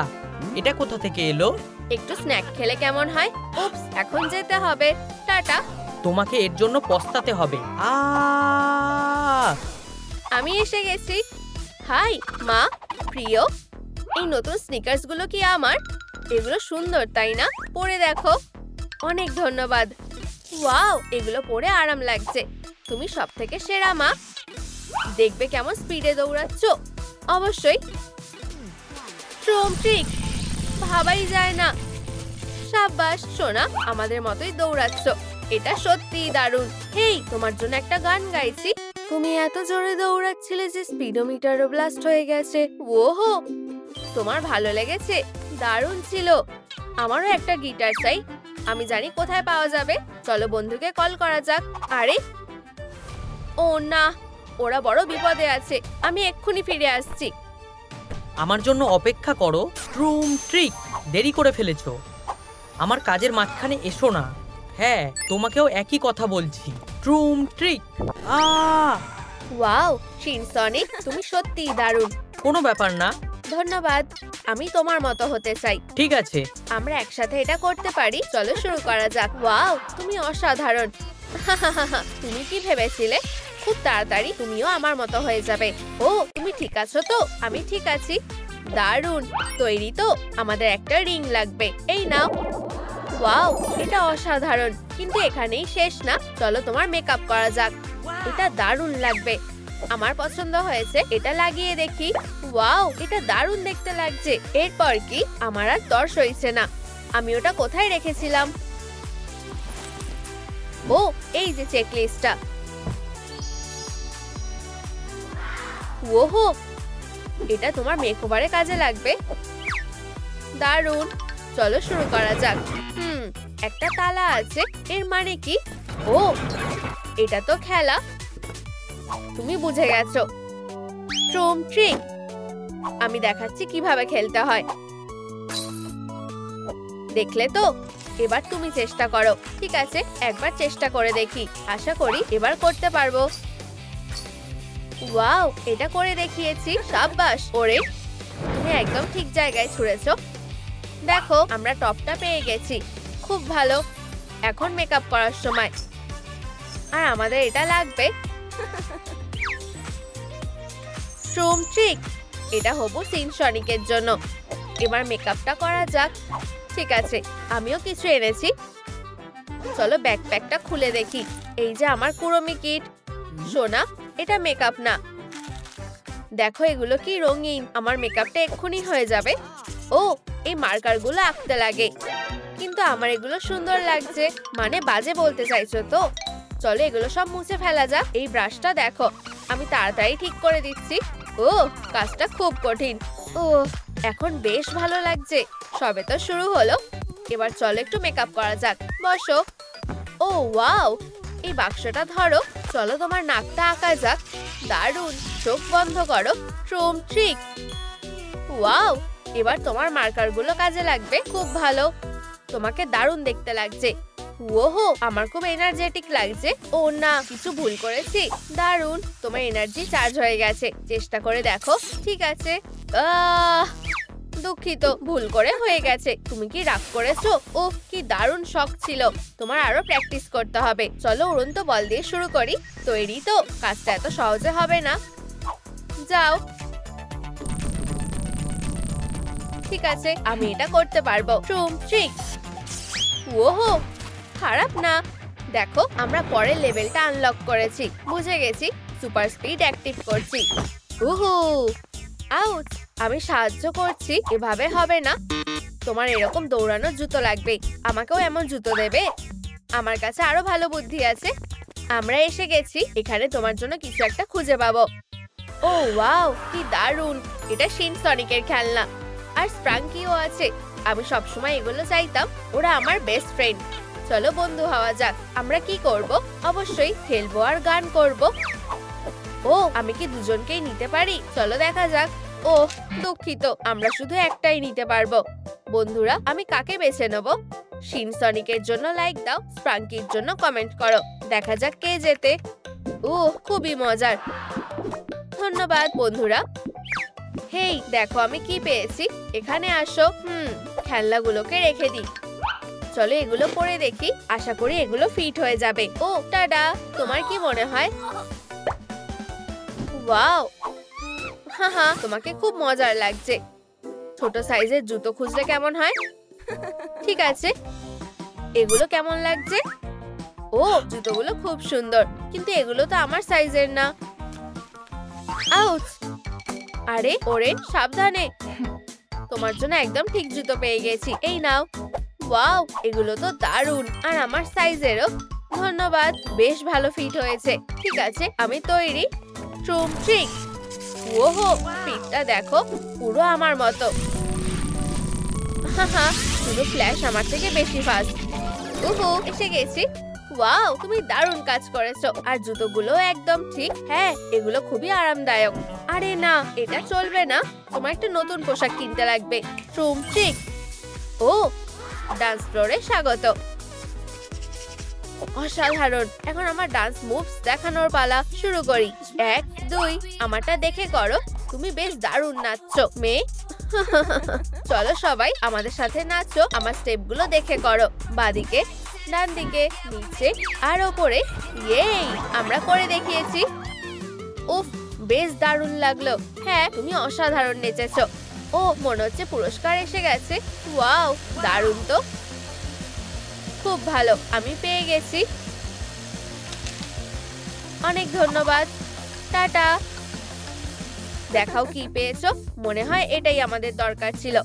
এটা কোথা থেকে এলো? একটু স্ন্যাক খেলে কেমন হয়? উপস, এখন যেতে হবে। টাটা। তোমাকে এর জন্য পস্তাতে হবে। আমি এসে গেছি। হাই মা, প্রিয়। এই নতুন স্নিকার্স গুলো কি আমার? এগুলো সুন্দর তাই না? পরে দেখো। অনেক ধন্যবাদ। ওয়াও, এগুলো পরে আরাম লাগছে। তুমি সব থেকে সেরা মা। দেখবে কেমন স্পিডে দৌড়াচ্ছ। অবশ্যই। ট্রুম ট্রিক, ভাবাই যায় না। সাব্বাস সোনা, আমাদের মতোই দৌড়াচ্ছ। এটা সত্যিই দারুণ। হেই, তোমার জন্য একটা গান গাইছি। তুমি এত জোরে দৌড়াচ্ছিলে যে স্পিডোমিটারও ব্লাস্ট হয়ে গেছে। ওহো, তোমার ভালো লেগেছে? দারুণ ছিল। আমারও একটা গিটার চাই। আমি জানি কোথায় পাওয়া যাবে। চলো বন্ধুকে কল করা যাক। আরে ও না, ওরা বড় বিপদে আছে। আমি এক্ষুনি ফিরে আসছি। আমার জন্য অপেক্ষা করো। ট্রুম ট্রিক, দেরি করে ফেলেছো। আমার কাজের মাঝখানে এসো না। হ্যাঁ, তোমাকেও একই কথা বলছি। ট্রুম ট্রিক। ওয়াও শিনসনিক, তুমি সত্যিই দারুণ। কোনো ব্যাপার না। ধন্যবাদ। আমি তোমার মতো হতে চাই। ঠিক আছে, আমরা একসাথে এটা করতে পারি। চলো শুরু করা যাক। ওয়াও, তুমি অসাধারণ। তুমি কি ভেবেছিলে খুব তাড়াতাড়ি তুমিও আমার মতো হয়ে যাবে? ও, তুমি ঠিক আছো তো? আমি ঠিক আছি। দারুণ। তৈরি তো? আমাদের একটা রিং লাগবে। এই নাও। ওয়াও, এটা অসাধারণ। কিন্তু এখানেই শেষ না। চলো তোমার মেকআপ করা যাক। এটা দারুণ লাগবে। আমার পছন্দ হয়েছে। এটা লাগিয়ে দেখি। ওয়াও, এটা দারুণ দেখতে লাগছে। এরপর কি? আমার আর তর সইছে না। আমি ওটা কোথায় রেখেছিলাম? ও, এই যে চেক লিস্টটা। ওহো, এটা তোমার মেকওভারে কাজে লাগবে। দারুণ, চলো শুরু করা যাক। একটা তালা আছে, এর মানে কি? ও, এটা তো খেলা। তুমি বুঝে গেছো। ট্রুম ট্রিক। আমি দেখাচ্ছি কিভাবে খেলতে হয়। দেখলে তো? এবার তুমি চেষ্টা করো। ঠিক আছে, একবার চেষ্টা করে দেখি। আশা করি এবার করতে পারবো। ওয়াও, এটা করে দেখিয়েছি। সাব্বাস ওরে, তুমি একদম ঠিক জায়গায় ছুঁড়েছো। দেখো, আমরা টপটা পেয়ে গেছি। খুব ভালো। এখন মেকআপ করার সময়। আর আমাদের এটা লাগবে। ট্রুম ট্রিক। এটা হবু সিন সনিকের জন্য। এবার মেকআপটা করা যাক। ঠিক আছে, আমিও কিছু এনেছি। চলো ব্যাকপ্যাকটা খুলে দেখি। এই যে আমার কুরমি কিট। সোনা, এটা মেকআপ না। দেখো এগুলো কি রঙিন। আমার মেকআপটা এক্ষুনি হয়ে যাবে। ও, এই মার্কারগুলো আঁকতে লাগে, কিন্তু আমার এগুলো সুন্দর লাগছে। মানে বাজে বলতে চাইছো তো? চলো এগুলো সব মুছে ফেলা যাক। এই ব্রাশটা দেখো, আমি তাড়াতাড়ি ঠিক করে দিচ্ছি। ও, কাজটা খুব কঠিন। ও, এখন বেশ ভালো লাগছে। সবে তো শুরু হলো। এবার চলো একটু মেকআপ করা যাক। বসো। ও ওয়াও, এই বাক্সটা ধরো। চলো তোমার নাকটা আঁকা যাক। দারুণ, চোখ বন্ধ করো। ট্রুম ট্রিক। ওয়াও, এবার তোমার মার্কারগুলো কাজে লাগবে। খুব ভালো, তোমাকে দারুণ দেখতে লাগছে। ওহো, আমার খুব এনার্জেটিক লাগছে। ও না, কিছু ভুল করেছি। দারুণ, তোমার এনার্জি চার্জ হয়ে গেছে। চেষ্টা করে দেখো। ঠিক আছে। দুঃখিত, ভুল করে হয়ে গেছে। তুমি কি রাগ করেছো? ও, কি দারুণ শখ ছিল। তোমার আরো প্র্যাকটিস করতে হবে। চলো উড়ন্ত বল দিয়ে শুরু করি। তৈরি তো? কাজটা এত সহজে হবে না। যাও। ঠিক আছে, আমি এটা করতে পারবো। ট্রুম ট্রিক। ওহো, খারাপ না। দেখো, আমরা পরের লেভেলটা আনলক করেছি। বুঝে গেছি। সুপার স্পিড অ্যাক্টিভ করছি। উহু, আউট। আমি সাহায্য করছি। এভাবে হবে না। তোমার এরকম দৌড়ানোর জুতো লাগবে। আমাকেও এমন জুতো দেবে? আমার কাছে আরো ভালো বুদ্ধি আছে। আমরা এসে গেছি। এখানে তোমার জন্য কিছু একটা খুঁজে পাবো। ও ওয়াও, কি দারুণ। এটা শিন সনিকের খেলনা। আর স্প্রাঙ্কিও আছে। আমি সবসময় এগুলো চাইতাম। ওরা আমার বেস্ট ফ্রেন্ড। চলো বন্ধু হওয়া যাক। আমরা কি করব? অবশ্যই খেলবো আর গান করব। ও, আমি কি দুজনকেই নিতে পারি? চলো দেখা যাক। ও, দুঃখিত, আমরা শুধু একটাই নিতে পারবো। বন্ধুরা, আমি কাকে বেছে নেব? শিন সনিকের জন্য লাইক দাও, স্প্রাঙ্কির জন্য কমেন্ট করো। দেখা যাক কে জেতে। ও, খুবই মজার। ধন্যবাদ বন্ধুরা। হেই, দেখো আমি কি পেয়েছি। এখানে আসো। খেলনাগুলোকে রেখে দিই। চলো এগুলো পরে দেখি। আশা করি এগুলো ফিট হয়ে যাবে। ও, টাডা। তোমার কি মনে হয়? ওয়াও, হ্যাঁ, তোমাকে খুব মজার লাগছে। ছোট সাইজের জুতো খুঁজলে কেমন হয়? ঠিক আছে, এগুলো কেমন লাগছে? ও, জুতোগুলো খুব সুন্দর, কিন্তু এগুলো তো আমার সাইজের না। আউচ। আরে ওরে, সাবধানে। তোমার জন্য একদম ঠিক জুতো পেয়ে গেছি। এই নাও। ওয়াও, এগুলো তো দারুণ, আর আমার সাইজেরও। ধন্যবাদ, বেশ ভালো ফিট হয়েছে। ঠিক আছে, আমি তৈরি। ট্রুম ট্রিক। ওহো, ফিটটা দেখো, পুরো আমার মতো। হাহা, শুধু ফ্ল্যাশ আমার থেকে বেশি ফাস্ট। ওহো, এসে গেছি। ওয়াও, তুমি দারুণ কাজ করেছো। আর জুতোগুলো একদম ঠিক। হ্যাঁ, এগুলো খুবই আরামদায়ক। আরে না, এটা চলবে না। তোমার একটা নতুন পোশাক কিনতে লাগবে। ট্রুম ট্রিক। ও, ডান্স ফ্লোরে স্বাগত। অসাধারণ। এখন আমার ডান্স মুভস দেখানোর পালা। শুরু করি। 1 2, আমারটা দেখে করো। তুমি বেশ দারুণ নাচছো মেয়ে। চলো সবাই আমাদের সাথে নাচো। আমার স্টেপগুলো দেখে করো। বাঁদিকে, ডান দিকে, নিচে আর ওপরে। ইয়েই, আমরা করে দেখিয়েছি। উফ, বেশ দারুণ লাগলো। হ্যাঁ, তুমি অসাধারণ নেচেছো। ও, মনে হচ্ছে পুরস্কার এসে গেছে। ওয়াও, দারুণ তো। খুব ভালো, আমি পেয়ে গেছি। অনেক ধন্যবাদ। টাটা। দেখাও কি পেয়েছো। মনে হয় এটাই আমাদের দরকার ছিল।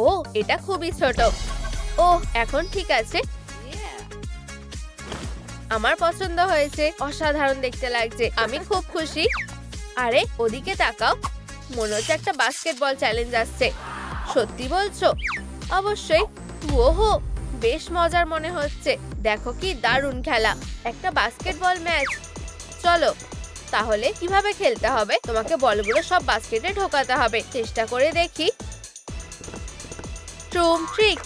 ও, এটা খুবই ছোট। ওহ, এখন ঠিক আছে। আমার পছন্দ হয়েছে, অসাধারণ দেখতে লাগছে, আমি খুব খুশি। আরে ওদিকে তাকাও, মনে হচ্ছে একটা বাস্কেটবল চ্যালেঞ্জ আসছে। সত্যি বলছো? অবশ্যই। ওহো, বেশ মজার মনে হচ্ছে। দেখো কি দারুণ খেলা, একটা বাস্কেটবল ম্যাচ। চলো তাহলে কিভাবে খেলতে হবে, তোমাকে বলগুলো সব বাস্কেটে ঢোকাতে হবে। চেষ্টা করে দেখি। ট্রুম ট্রিক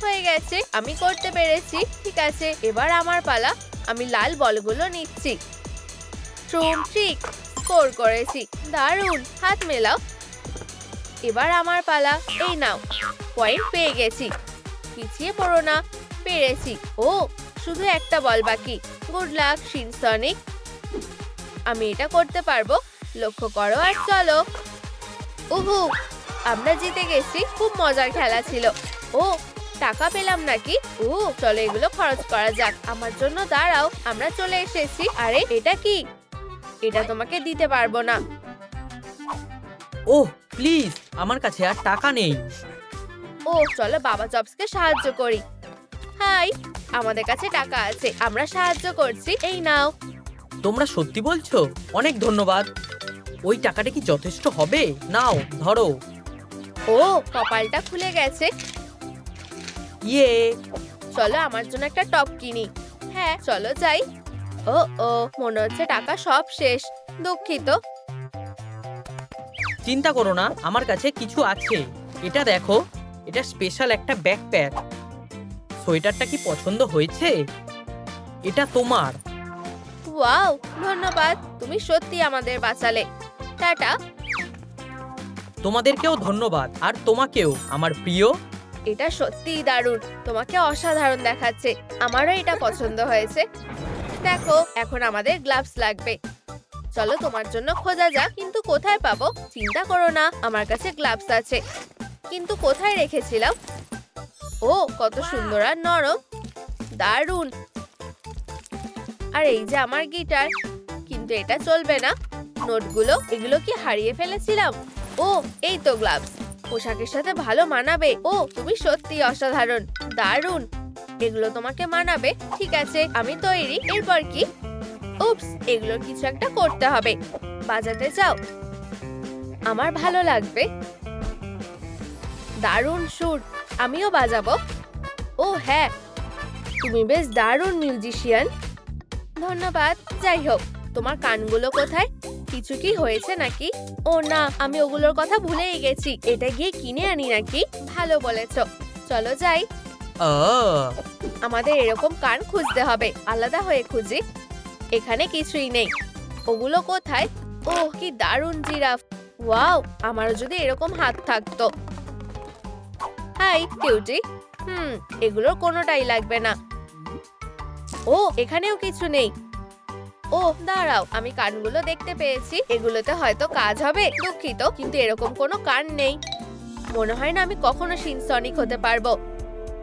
হয়ে গেছে, আমি করতে পেরেছি। ঠিক আছে, এবার আমার পালা। আমি লাল বলগুলো নিচ্ছি। ট্রুম ট্রিক, স্কোর করেছি, দারুণ, হাত মেলাও। এবার আমার পালা, এই নাও, পয়েন্ট পেয়ে গেছি। পিছিয়ে পড়ো না, পেরেছি। ও, শুধু একটা বল বাকি। গুড লাক শিনসনিক, আমি এটা করতে পারবো। লক্ষ্য করো আর চলো। উহু, আমরা জিতে গেছি, খুব মজার খেলা ছিল। ও, টাকা পেলাম নাকি? ও, চলো এগুলো খরচ করা যাক। আমার জন্য দাঁড়াও, আমরা চলে এসেছি। আরে এটা কি? এটা তোমাকে দিতে পারবো না। ওহ প্লিজ, আমার কাছে আর টাকা নেই। ও, চলো বাবা জবসকে সাহায্য করি। হাই, আমাদের কাছে টাকা আছে, আমরা সাহায্য করছি, এই নাও। তোমরা সত্যি বলছো? অনেক ধন্যবাদ। ওই টাকাটা কি যথেষ্ট হবে? নাও ধরো। ও, কপালটা খুলে গেছে। ইয়ে, চলো আমার জন্য একটা টপ কিনি। হ্যাঁ, চলো যাই। ও ও, মনে হচ্ছে টাকা সব শেষ, দুঃখিত। চিন্তা করো না, আমার কাছে কিছু আছে। এটা দেখো, এটা স্পেশাল একটা ব্যাকপ্যাক। সোয়েটারটা কি পছন্দ হয়েছে? এটা তোমার। ওয়াও, ধন্যবাদ, তুমি সত্যি আমাদের বাঁচালে। টাটা। তোমাদেরকেও ধন্যবাদ, আর তোমাকেও আমার প্রিয়। এটা সত্যিই দারুণ, তোমাকে অসাধারণ দেখাচ্ছে। আমারও এটা পছন্দ হয়েছে। দেখো, এখন আমাদের গ্লাভস লাগবে। চলো তোমার জন্য খোঁজা যাক, কিন্তু কোথায় পাবো? চিন্তা করো না, আমার কাছে গ্লাভস আছে। কিন্তু কোথায় রেখেছিলাম? ও, কত সুন্দর আর নরম, দারুণ। আর এই যে আমার গিটার, কিন্তু এটা চলবে না। নোটগুলো, এগুলো কি হারিয়ে ফেলেছিলাম? ও, এই তো গ্লাভস, পোশাকের সাথে ভালো মানাবে। ও, তুমি সত্যি অসাধারণ, দারুণ, এগুলো তোমাকে মানাবে। ঠিক আছে, আমি তৈরি। এরপর কি? উপস, এগুলোর কিছু একটা করতে হবে। বাজাতে চাও? আমার ভালো লাগবে, দারুণ সুর, আমিও বাজাবো। ও হ্যাঁ, তুমি বেশ দারুণ মিউজিশিয়ান। ধন্যবাদ। যাই হোক, তোমার কানগুলো কোথায়? কিছু কি হয়েছে নাকি? ও না, আমি ওগুলোর কথা ভুলেই গেছি। এটা গিয়ে কিনে আনি নাকি? ভালো বলেছ, চলো যাই। আমাদের এরকম কান খুঁজতে হবে, আলাদা হয়ে খুঁজি। এখানে কিছুই নেই। ওগুলো কোথায়? ওহ, কি দারুণ জিরাফ। ওয়াও, আমারও যদি এরকম হাত থাকতো। High cutie. এগুলোর কোনোটাই লাগবে না। ও, এখানেও কিছু নেই। ও দাঁড়াও, আমি কানগুলো দেখতে পেয়েছি, এগুলোতে হয়তো কাজ হবে। দুঃখিত, কিন্তু এরকম কোনো কান নেই। মনে হয় না আমি কখনো শিনসনিক হতে পারবো।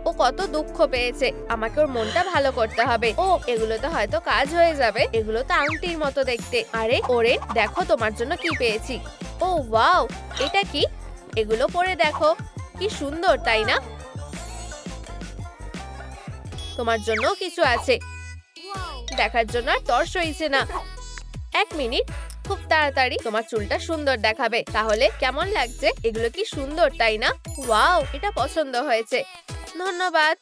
ও কত দুঃখ পেয়েছে, আমাকে ওর মনটা ভালো করতে হবে। ও, এগুলোতে হয়তো কাজ হয়ে যাবে। এগুলো তো আংটির মতো দেখতে। আরে ওরে, দেখো তোমার জন্য কি পেয়েছি। ও ওয়াও, এটা কি? এগুলো পরে দেখো, কি সুন্দর, তাই না? তোমার জন্য কিছু আছে, দেখার জন্য আর তর্স হইছে না। এক মিনিট, খুব তাড়াতাড়ি। তোমার চুলটা সুন্দর দেখাবে, তাহলে কেমন লাগছে? এগুলো কি সুন্দর, তাই না? ওয়াও, এটা পছন্দ হয়েছে, ধন্যবাদ।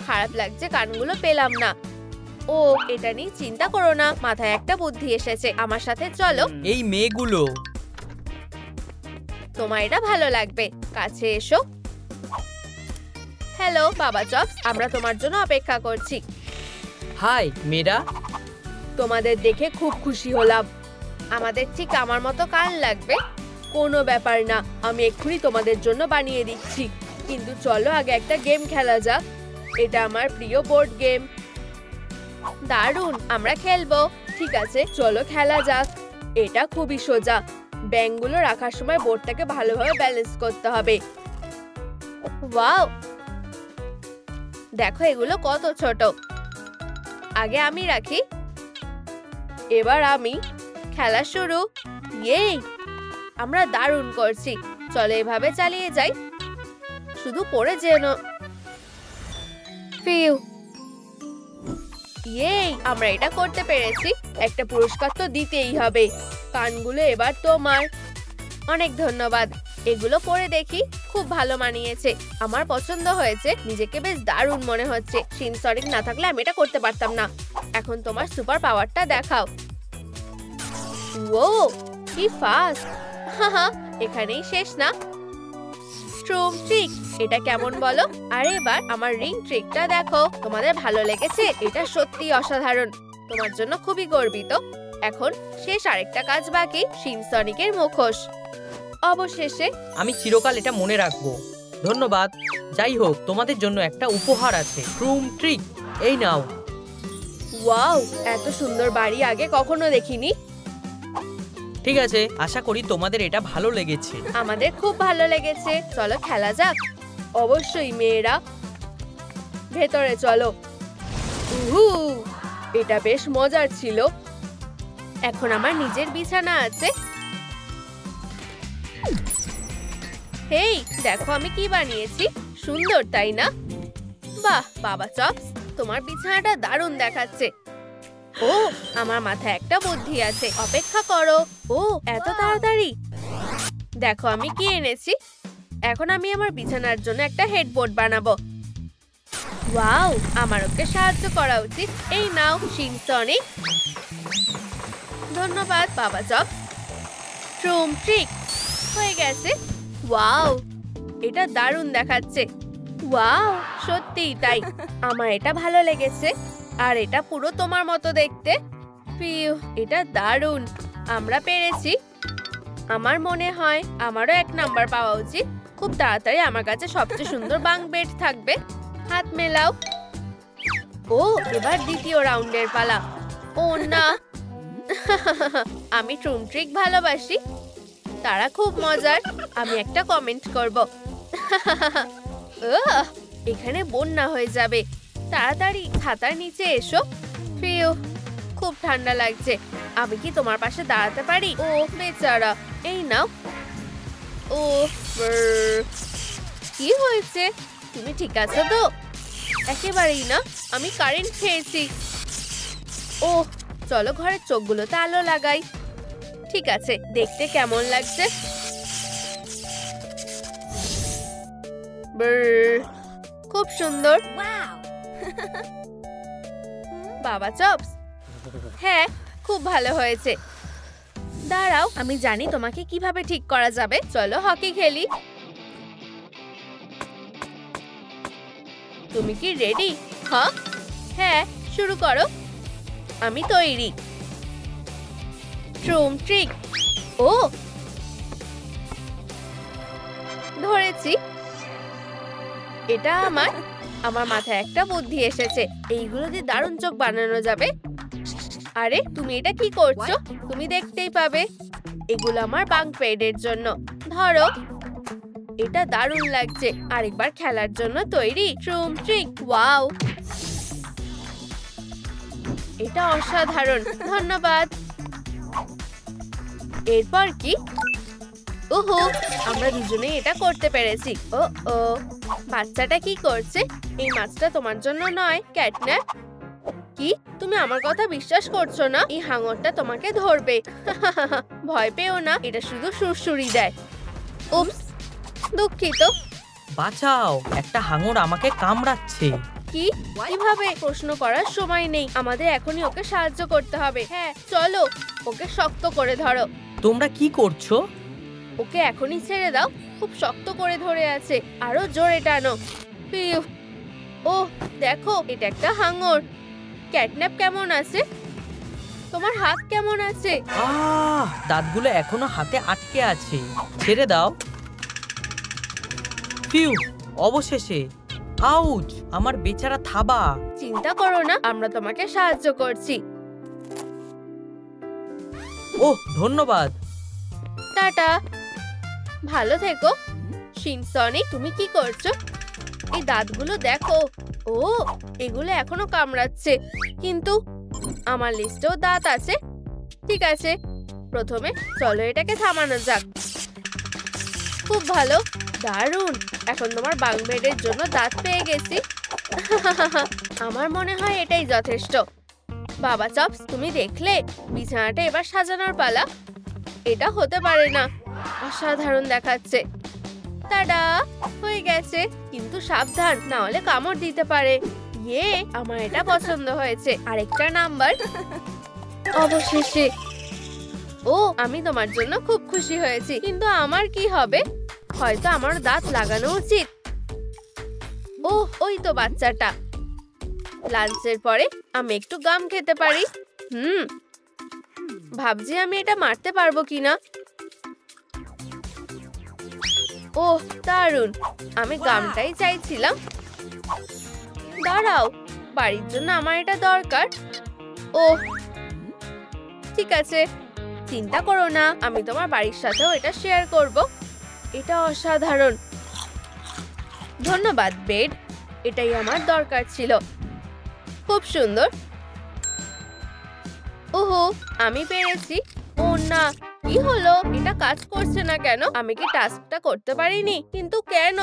খারাপ লাগছে, কানগুলো পেলাম না। ও, এটা নিয়ে চিন্তা করো না, মাথায় একটা বুদ্ধি এসেছে। আমার সাথে চলো। এই মেয়েগুলো, তোমার এটা ভালো লাগবে, কাছে এসো। হ্যালো বাবা চপস, আমরা তোমার জন্য অপেক্ষা করছি। হাই মেয়েরা। তোমাদের দেখে খুব খুশি হলাম। আমাদের ঠিক আমার মতো কান লাগবে। কোনো ব্যাপার না, আমি এক্ষুনি তোমাদের জন্য বানিয়ে দিচ্ছি। কিন্তু চলো আগে একটা গেম খেলা যাক। এটা আমার প্রিয় বোর্ড গেম। দারুণ, আমরা খেলবো। ঠিক আছে, চলো খেলা যাক। এটা খুবই সোজা। ব্যাঙগুলো রাখার সময় বোর্ডটাকে ভালোভাবে ব্যালেন্স করতে হবে। ওয়াও, দেখো এগুলো কত ছোট। আগে আমি রাখি, এবার আমি। খেলা শুরু। ইয়ে, আমরা দারুণ করছি। চলো এভাবে চালিয়ে যাই। শুধু পড়ে যেন। ফিউ, ইয়েই, আমরা এটা করতে পেরেছি। একটা পুরস্কার তো দিতেই হবে। কানগুলো এবার তোমার। অনেক ধন্যবাদ। এগুলো পরে দেখি, খুব ভালো মানিয়েছে। আমার পছন্দ হয়েছে। নিজেকে বেশ দারুণ মনে হচ্ছে। সিনসনিক না থাকলে আমি এটা করতে পারতাম না। এখন তোমার সুপার পাওয়ারটা দেখাও। ও, কি ফাস্ট! হাহা, এখানেই শেষ না। স্ট্রুম ট্রিক, এটা কেমন বলো? আর এবার আমার রিং ট্রিকটা দেখো। তোমাদের ভালো লেগেছে? এটা সত্যি অসাধারণ। তোমার জন্য খুবই গর্বিত। এখন শেষ আরেকটা কাজ বাকি, সিনসনিকের মুখোশ। অবশেষে আমি চিরকাল এটা মনে রাখবো। ধন্যবাদ। যাই হোক, তোমাদের জন্য একটা উপহার আছে। ট্রুম ট্রিক, এই নাও। ওয়াও, এত সুন্দর বাড়ি আগে কখনো দেখিনি। ঠিক আছে, আশা করি তোমাদের এটা ভালো লেগেছে। আমাদের খুব ভালো লেগেছে। চলো খেলা যাক। অবশ্যই মেয়েরা, ভেতরে চলো। উহু, এটা বেশ মজার ছিল। এখন আমার নিজের বিছানা আছে। হেই, দেখো আমি কি বানিয়েছি। সুন্দর, তাই না? বাহ বাবা চপস, তোমার বিছানাটা দারুণ দেখাচ্ছে। ও, আমার মাথায় একটা বুদ্ধি আছে। অপেক্ষা করো। ও, এত তাড়াতাড়ি? দেখো আমি কি এনেছি। এখন আমি আমার বিছানার জন্য একটা হেডবোর্ড বানাবো। ওয়াও, আমার ওকে সাহায্য করা উচিত। এই নাও সিনসনিক। ধন্যবাদ বাবা চপ। ট্রুম ট্রিক হয়ে গেছে। ওয়াও, এটা দারুণ দেখাচ্ছে। ওয়াও, সত্যিই তাই। আমার এটা ভালো লেগেছে। আর এটা পুরো তোমার মতো দেখতে। ফিউ, এটা দারুণ। আমরা পেরেছি। আমার মনে হয় আমারও 1 নাম্বার পাওয়া উচিত। খুব তাড়াতাড়ি আমার কাছে সবচেয়ে সুন্দর বাঙ্ক বেড থাকবে। হাত মেলাও। ও, এবার দ্বিতীয় রাউন্ডের পালা। ও না, আমি ট্রুম ট্রিক ভালোবাসি। তারা খুব মজার। আমি একটা কমেন্ট করব। এখানে বন্যা হয়ে যাবে। তাড়াতাড়ি ছাতার নিচে এসো। ফিউ, খুব ঠান্ডা লাগছে। আমি কি তোমার পাশে দাঁড়াতে পারি? ও বেচারা, এই নাও। ও, কি হয়েছে? তুমি ঠিক আছো তো? একেবারেই না, আমি কারেন্ট খেয়েছি। ও, চলো ঘরের চোখগুলোতে আলো লাগাই। ঠিক আছে, দেখতে কেমন লাগছে? খুব সুন্দর। বাবা চপস, হ্যাঁ, খুব ভালো হয়েছে। দাঁড়াও, আমি জানি তোমাকে কিভাবে ঠিক করা যাবে। চলো হকি খেলি। তুমি কি রেডি? হ্যাঁ হ্যাঁ, শুরু করো। আমি তৈরি। ট্রুম ট্রিক। ও, ধরেছি। এটা আমার মাথায় একটা বুদ্ধি এসেছে। এইগুলো দিয়ে দারুণ চোখ বানানো যাবে। আরে, তুমি এটা কি করছো? তুমি দেখতেই পাবে। এগুলো আমার বাঙ্ক বেডের জন্য। ধরো, এটা দারুণ লাগছে। আরেকবার খেলার জন্য তৈরি? ট্রুম ট্রিক। ওয়াও, এটা অসাধারণ। ধন্যবাদ। এরপর কি? ওহো, আমরা দুজনেই এটা করতে পেরেছি। ও ও, বাচ্চাটা কি করছে? এই মাছটা তোমার জন্য নয়, ক্যাটন্যাপ। কি, তুমি আমার কথা বিশ্বাস করছো না? এই হাঙরটা তোমাকে ধরবে। ভয় পেও না, এটা শুধু সুরসুরি দেয়। উপস, দুঃখিত। বাঁচাও, একটা হাঙর আমাকে কামড়াচ্ছে। কি, কিভাবে? প্রশ্ন করার সময় নেই। আমাদের এখনই ওকে সাহায্য করতে হবে। হ্যাঁ, চলো, ওকে শক্ত করে ধরো। তোমরা কি করছো? ওকে এখনই ছেড়ে দাও। খুব শক্ত করে ধরে আছে। আরো জোরে টানো। ফিউ। ও, দেখো, এটা একটা হাঙর। ক্যাটন্যাপ কেমন আছে? তোমার হাত কেমন আছে? দাঁতগুলো এখনো হাতে আটকে আছে। ছেড়ে দাও। ফিউ, অবশেষে। আউচ, আমার বেচারা থাবা। চিন্তা করো না, আমরা তোমাকে সাহায্য করছি। ওহ, ধন্যবাদ। টাটা, ভালো থেকো। সিনসনি, তুমি কি করছো? এই দাঁতগুলো দেখো। ও, এগুলো এখনো কামড়াচ্ছে। কিন্তু আমার লিস্টেও দাঁত আছে। ঠিক আছে, প্রথমে চলো এটাকে থামানো যাক। খুব ভালো, দারুণ, এখন তোমার বাঙ্ক বেডের জন্য দাঁত পেয়ে গেছি। আমার মনে হয় এটাই যথেষ্ট। বাবা চপস, তুমি দেখলে বিছানাটা এবার সাজানোর পালা। এটা হতে পারে না, অসাধারণ দেখাচ্ছে। টাডা, হয়ে গেছে, কিন্তু সাবধান, না হলে কামড় দিতে পারে। ইয়ে, আমার এটা পছন্দ হয়েছে। আরেকটা নাম্বার অবশেষে। ও, আমি তোমার জন্য খুব খুশি হয়েছি, কিন্তু আমার কি হবে? হয়তো আমার দাঁত লাগানো উচিত। ও, ওই তো বাচ্চাটা। লাঞ্চের পরে আমি একটু গাম খেতে পারি। ভাবছি আমি এটা মারতে পারবো কিনা। ওহ, দারুণ, আমি গামটাই চাইছিলাম। দাঁড়াও, বাড়ির জন্য আমার এটা দরকার। ওহ, ঠিক আছে, চিন্তা করো না, আমি তোমার বাড়ির সাথেও এটা শেয়ার করব। এটা অসাধারণ। ধন্যবাদ বেড, এটাই আমার দরকার ছিল। খুব সুন্দর। ওহো, আমি পেরেছি। ও না, কি হলো? এটা কাজ করছে না কেন? আমি কি টাস্কটা করতে পারিনি? কিন্তু কেন?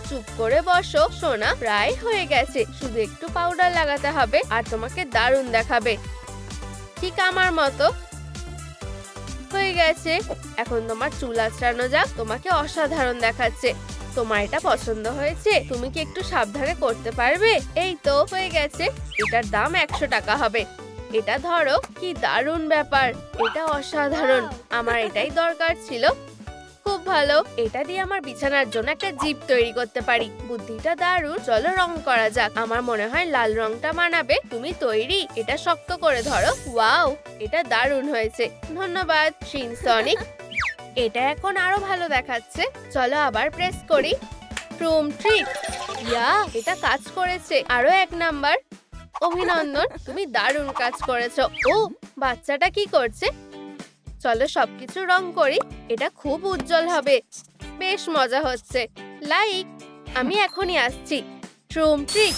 চুপ করে বসো সোনা, প্রায় হয়ে গেছে। শুধু একটু পাউডার লাগাতে হবে আর তোমাকে দারুণ দেখাবে, ঠিক আমার মতো। হয়ে গেছে, এখন তোমার চুল আঁচড়ানো যাক। তোমাকে অসাধারণ দেখাচ্ছে। তোমার এটা পছন্দ হয়েছে? তুমি কি একটু সাবধানে করতে পারবে? এই তো হয়ে গেছে। এটার দাম 100 টাকা হবে। এটা ধরো। কি দারুণ ব্যাপার, এটা অসাধারণ। আমার এটাই দরকার ছিল। খুব ভালো, এটা দিয়ে আমার বিছানার জন্য একটা জিপ তৈরি করতে পারি। বুদ্ধিটা দারুণ। চলো রং করা যাক। আমার মনে হয় লাল রংটা মানাবে। তুমি তৈরি? এটা শক্ত করে ধরো। ওয়াও, এটা দারুণ হয়েছে। ধন্যবাদ শিনসনিক। এটা এখন আরো ভালো দেখাচ্ছে। চলো আবার প্রেস করি। Room trick. ইয়া, এটা কাজ করেছে। আরো 1 নাম্বার। অভিনন্দন, তুমি দারুণ কাজ করেছো। ও, বাচ্চাটা কি করছে? চলো সবকিছু রং করি। এটা খুব উজ্জ্বল হবে। বেশ মজা হচ্ছে। লাইক, আমি এখনই আসছি। Room trick.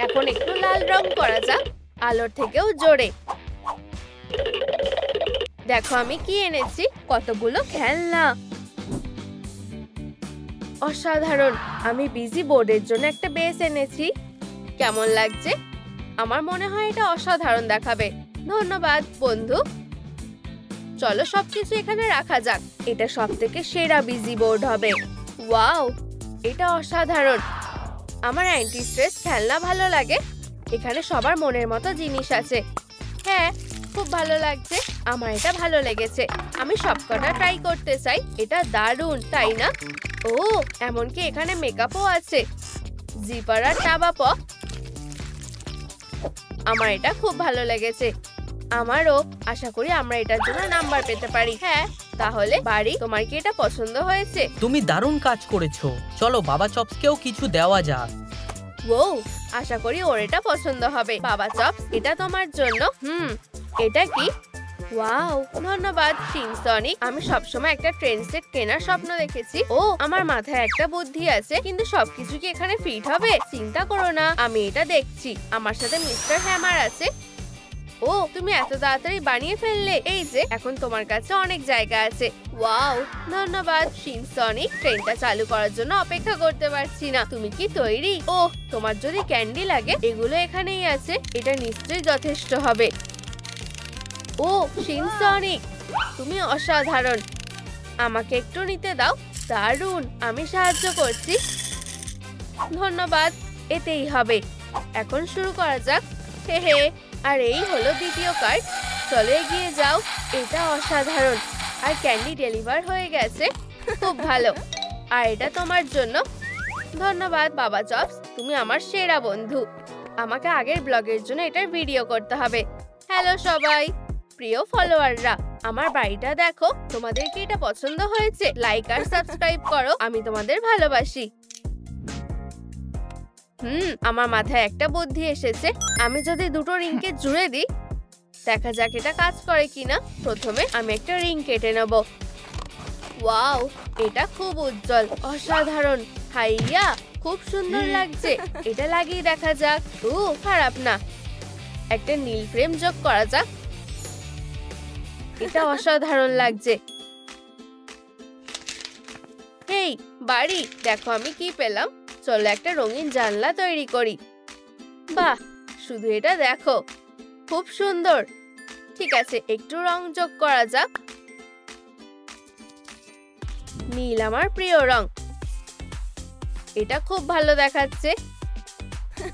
এখন একটু লাল রং করা যাক, আলোর থেকেও জোরে। দেখো আমি কি এনেছি, কতগুলো খেলনা। অসাধারণ। আমি বিজি বোর্ডের জন্য একটা বেস এনেছি। কেমন লাগছে? আমার মনে হয় এটা অসাধারণ দেখাবে। ধন্যবাদ বন্ধু। চলো সবকিছু এখানে রাখা যাক। এটা সবথেকে সেরা বিজি বোর্ড হবে। ওয়াও, এটা অসাধারণ। আমার অ্যান্টি স্ট্রেস খেলনা ভালো লাগে। এখানে সবার মনের মতো জিনিস আছে। হ্যাঁ, খুব ভালো লাগছে। আমার এটা ভালো লেগেছে। আমি সবকটা ট্রাই করতে চাই। এটা দারুণ, তাই না? ও, এমনকি এখানে মেকআপও আছে। জিপার আর টাবাপ। আমার এটা খুব ভালো লেগেছে। আমারও। আশা করি আমরা এটার জন্য নাম্বার পেতে পারি। হ্যাঁ, তাহলে বাড়ি, তোমার কি এটা পছন্দ হয়েছে? তুমি দারুণ কাজ করেছো। চলো বাবা চপসকেও কিছু দেওয়া যাক। ও, আশা করি ওর এটা পছন্দ হবে। বাবা চপস, এটা তোমার জন্য। এটা কি? ওয়াও, ধন্যবাদ শিনসনিক। আমি সবসময় একটা ট্রেন সেট কেনার স্বপ্ন দেখেছি। ও, আমার মাথায় একটা বুদ্ধি আছে, কিন্তু সবকিছু কি এখানে ফিট হবে? চিন্তা করো না, আমি এটা দেখছি। আমার সাথে মিস্টার হ্যামার আছে। ও, তুমি এত তাড়াতাড়ি বানিয়ে ফেললে। এই যে, এখন তোমার কাছে অনেক জায়গা আছে। ওয়াও, ধন্যবাদ শিনসনিক। ট্রেনটা চালু করার জন্য অপেক্ষা করতে পারছি না। তুমি কি তৈরি? ওহ, তোমার যদি ক্যান্ডি লাগে, এগুলো এখানেই আছে। এটা নিশ্চয়ই যথেষ্ট হবে। ও শিনসনিক, তুমি অসাধারণ। আমাকে একটু নিতে দাও। দারুণ, আমি সাহায্য করছি। ধন্যবাদ, এতেই হবে। এখন শুরু করা যাক। হে হে, আর এই হলো দ্বিতীয় কার্ড। চলে এগিয়ে যাও। এটা অসাধারণ। আর ক্যান্ডি ডেলিভার হয়ে গেছে। খুব ভালো। আর এটা তোমার জন্য। ধন্যবাদ বাবা চপস, তুমি আমার সেরা বন্ধু। আমাকে আগের ব্লগের জন্য এটার ভিডিও করতে হবে। হ্যালো সবাই, প্রিয় ফলোয়াররা, আমার বাড়িটা দেখো। তোমাদের কি এটা পছন্দ হয়েছে? লাইক আর সাবস্ক্রাইব করো। আমি তোমাদের ভালোবাসি। আমার মাথায় একটা বুদ্ধি এসেছে। আমি যদি দুটো রিংকে জুড়ে দিই, দেখা যাক এটা কাজ করে কিনা। প্রথমে আমি একটা রিং কেটে নেব। ওয়াও, এটা খুব উজ্জ্বল, অসাধারণ। হাইয়া, খুব সুন্দর লাগছে। এটা লাগিয়ে দেখা যাক। ও, খারাপ না। একটা নীল ফ্রেম যোগ করা যাক। এটা অসাধারণ লাগছে। এই বাড়ি, দেখো আমি কি পেলাম। চলো একটা রঙিন জানলা তৈরি করি। বাহ, শুধু এটা দেখো, খুব সুন্দর। ঠিক আছে, একটু রং যোগ করা যাক। নীল আমার প্রিয় রং, এটা খুব ভালো দেখাচ্ছে,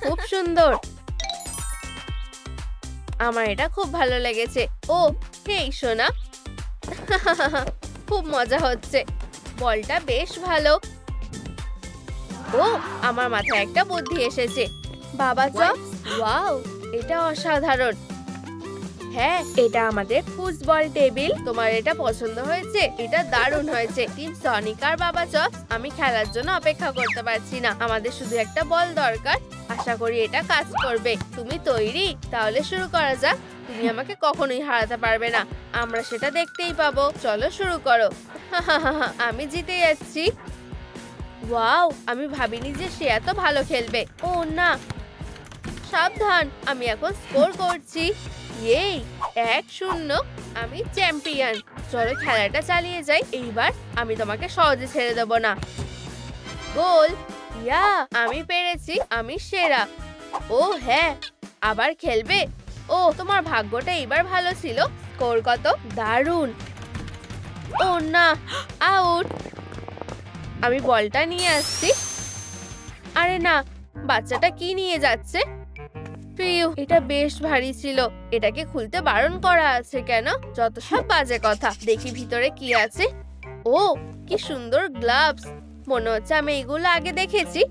খুব সুন্দর। আমার এটা খুব ভালো লেগেছে। ও হেই সোনা, খুব মজা হচ্ছে, বলটা বেশ ভালো। ও আমার মাথায় একটা বুদ্ধি এসেছে। বাবা চপ, ওয়াও, এটা অসাধারণ। হ্যাঁ, এটা আমাদের ফুটবল টেবিল। তোমার এটা পছন্দ হয়েছে? এটা দারুণ হয়েছে। টিম সনিক আর বাবা চপ, আমি খেলার জন্য অপেক্ষা করতে পারছি না। আমাদের শুধু একটা বল দরকার। আশা করি এটা কাজ করবে। তুমি তৈরি? তাহলে শুরু করা যাক। তুমি আমাকে কখনোই হারাতে পারবে না, আমরা সেটা দেখতেই পাবো। চলো শুরু করো। আমি জিতে যাচ্ছি। ওয়াও, আমি ভাবিনি যে সে এত ভালো খেলবে। ও না, সাবধান, আমি এখন স্কোর করছি। এই 1-0, আমি চ্যাম্পিয়ন। চলো খেলাটা চালিয়ে যাই। এইবার আমি তোমাকে সহজে ছেড়ে দেব না। গোল! ইয়া, আমি পেরেছি, আমি সেরা। ও হ্যাঁ, আবার খেলবে? ও, তোমার ভাগ্যটা এবার ভালো ছিল। স্কোর কত? দারুণ। ও না, আউট। আমি বলটা নিয়ে আসছি। আরে না, বাচ্চাটা কি নিয়ে যাচ্ছে? প্রিয়, এটা বেশ ভারী ছিল। এটাকে খুলতে বারণ করা আছে কেন? যত সব বাজে কথা। দেখি ভিতরে কি আছে। ও কি সুন্দর গ্লাভস, মনে হচ্ছে আমি এগুলো আগে দেখেছি।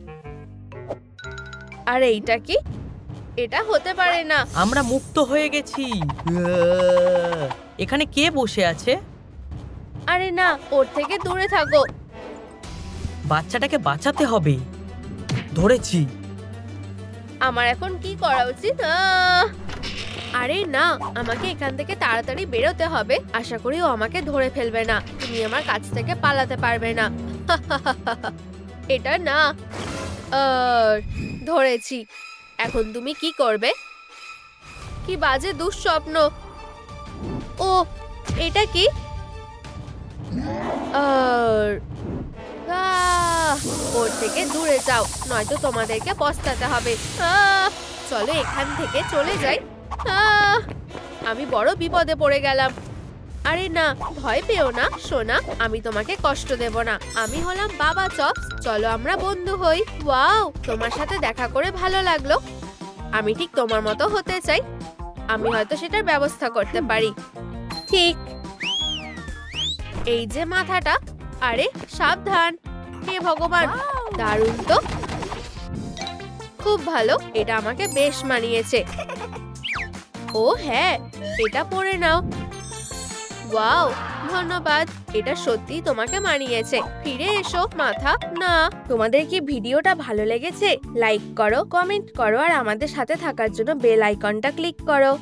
আর এইটা কি? এটা হতে পারে না। আমরা মুক্ত হয়ে গেছি। এখানে কে বসে আছে? আরে না, ওর থেকে দূরে থাকো। বাচ্চাটাকে বাঁচাতে হবে। ধরেছি। আমার এখন কি করা উচিত? আরে না, আমাকে এখান থেকে তাড়াতাড়ি বেরোতে হবে। আশা করি ও আমাকে ধরে ফেলবে না। তুমি আমার কাছ থেকে পালাতে পারবে না। এটা না। ধরেছি। এখন তুমি কি করবে? কি বাজে দুঃস্বপ্ন। ও এটা কি? ওর থেকে দূরে যাও, নয়তো তোমাদেরকে পস্তাতে হবে। চলো এখান থেকে চলে যাই। আমি বড় বিপদে পড়ে গেলাম। আরে না, ভয় পেও না সোনা, আমি তোমাকে কষ্ট দেব না। আমি হলাম বাবা চপ। চলো আমরা বন্ধু হই। ওয়াও, তোমার সাথে দেখা করে ভালো লাগলো। আমি ঠিক তোমার মতো হতে চাই। আমি হয়তো সেটার ব্যবস্থা করতে পারি। ঠিক, এই যে মাথাটা। আরে সাবধান। হে ভগবান, দারুণ তো, খুব ভালো। এটা আমাকে বেশ মানিয়েছে। ও হ্যাঁ, এটা পরে নাও। ওয়াও, ধন্যবাদ। এটা সত্যি তোমাকে মানিয়েছে। ফিরে এসো মাথা। না, তোমাদের কি ভিডিওটা ভালো লেগেছে? লাইক করো, কমেন্ট করো আর আমাদের সাথে থাকার জন্য বেল আইকনটা ক্লিক করো।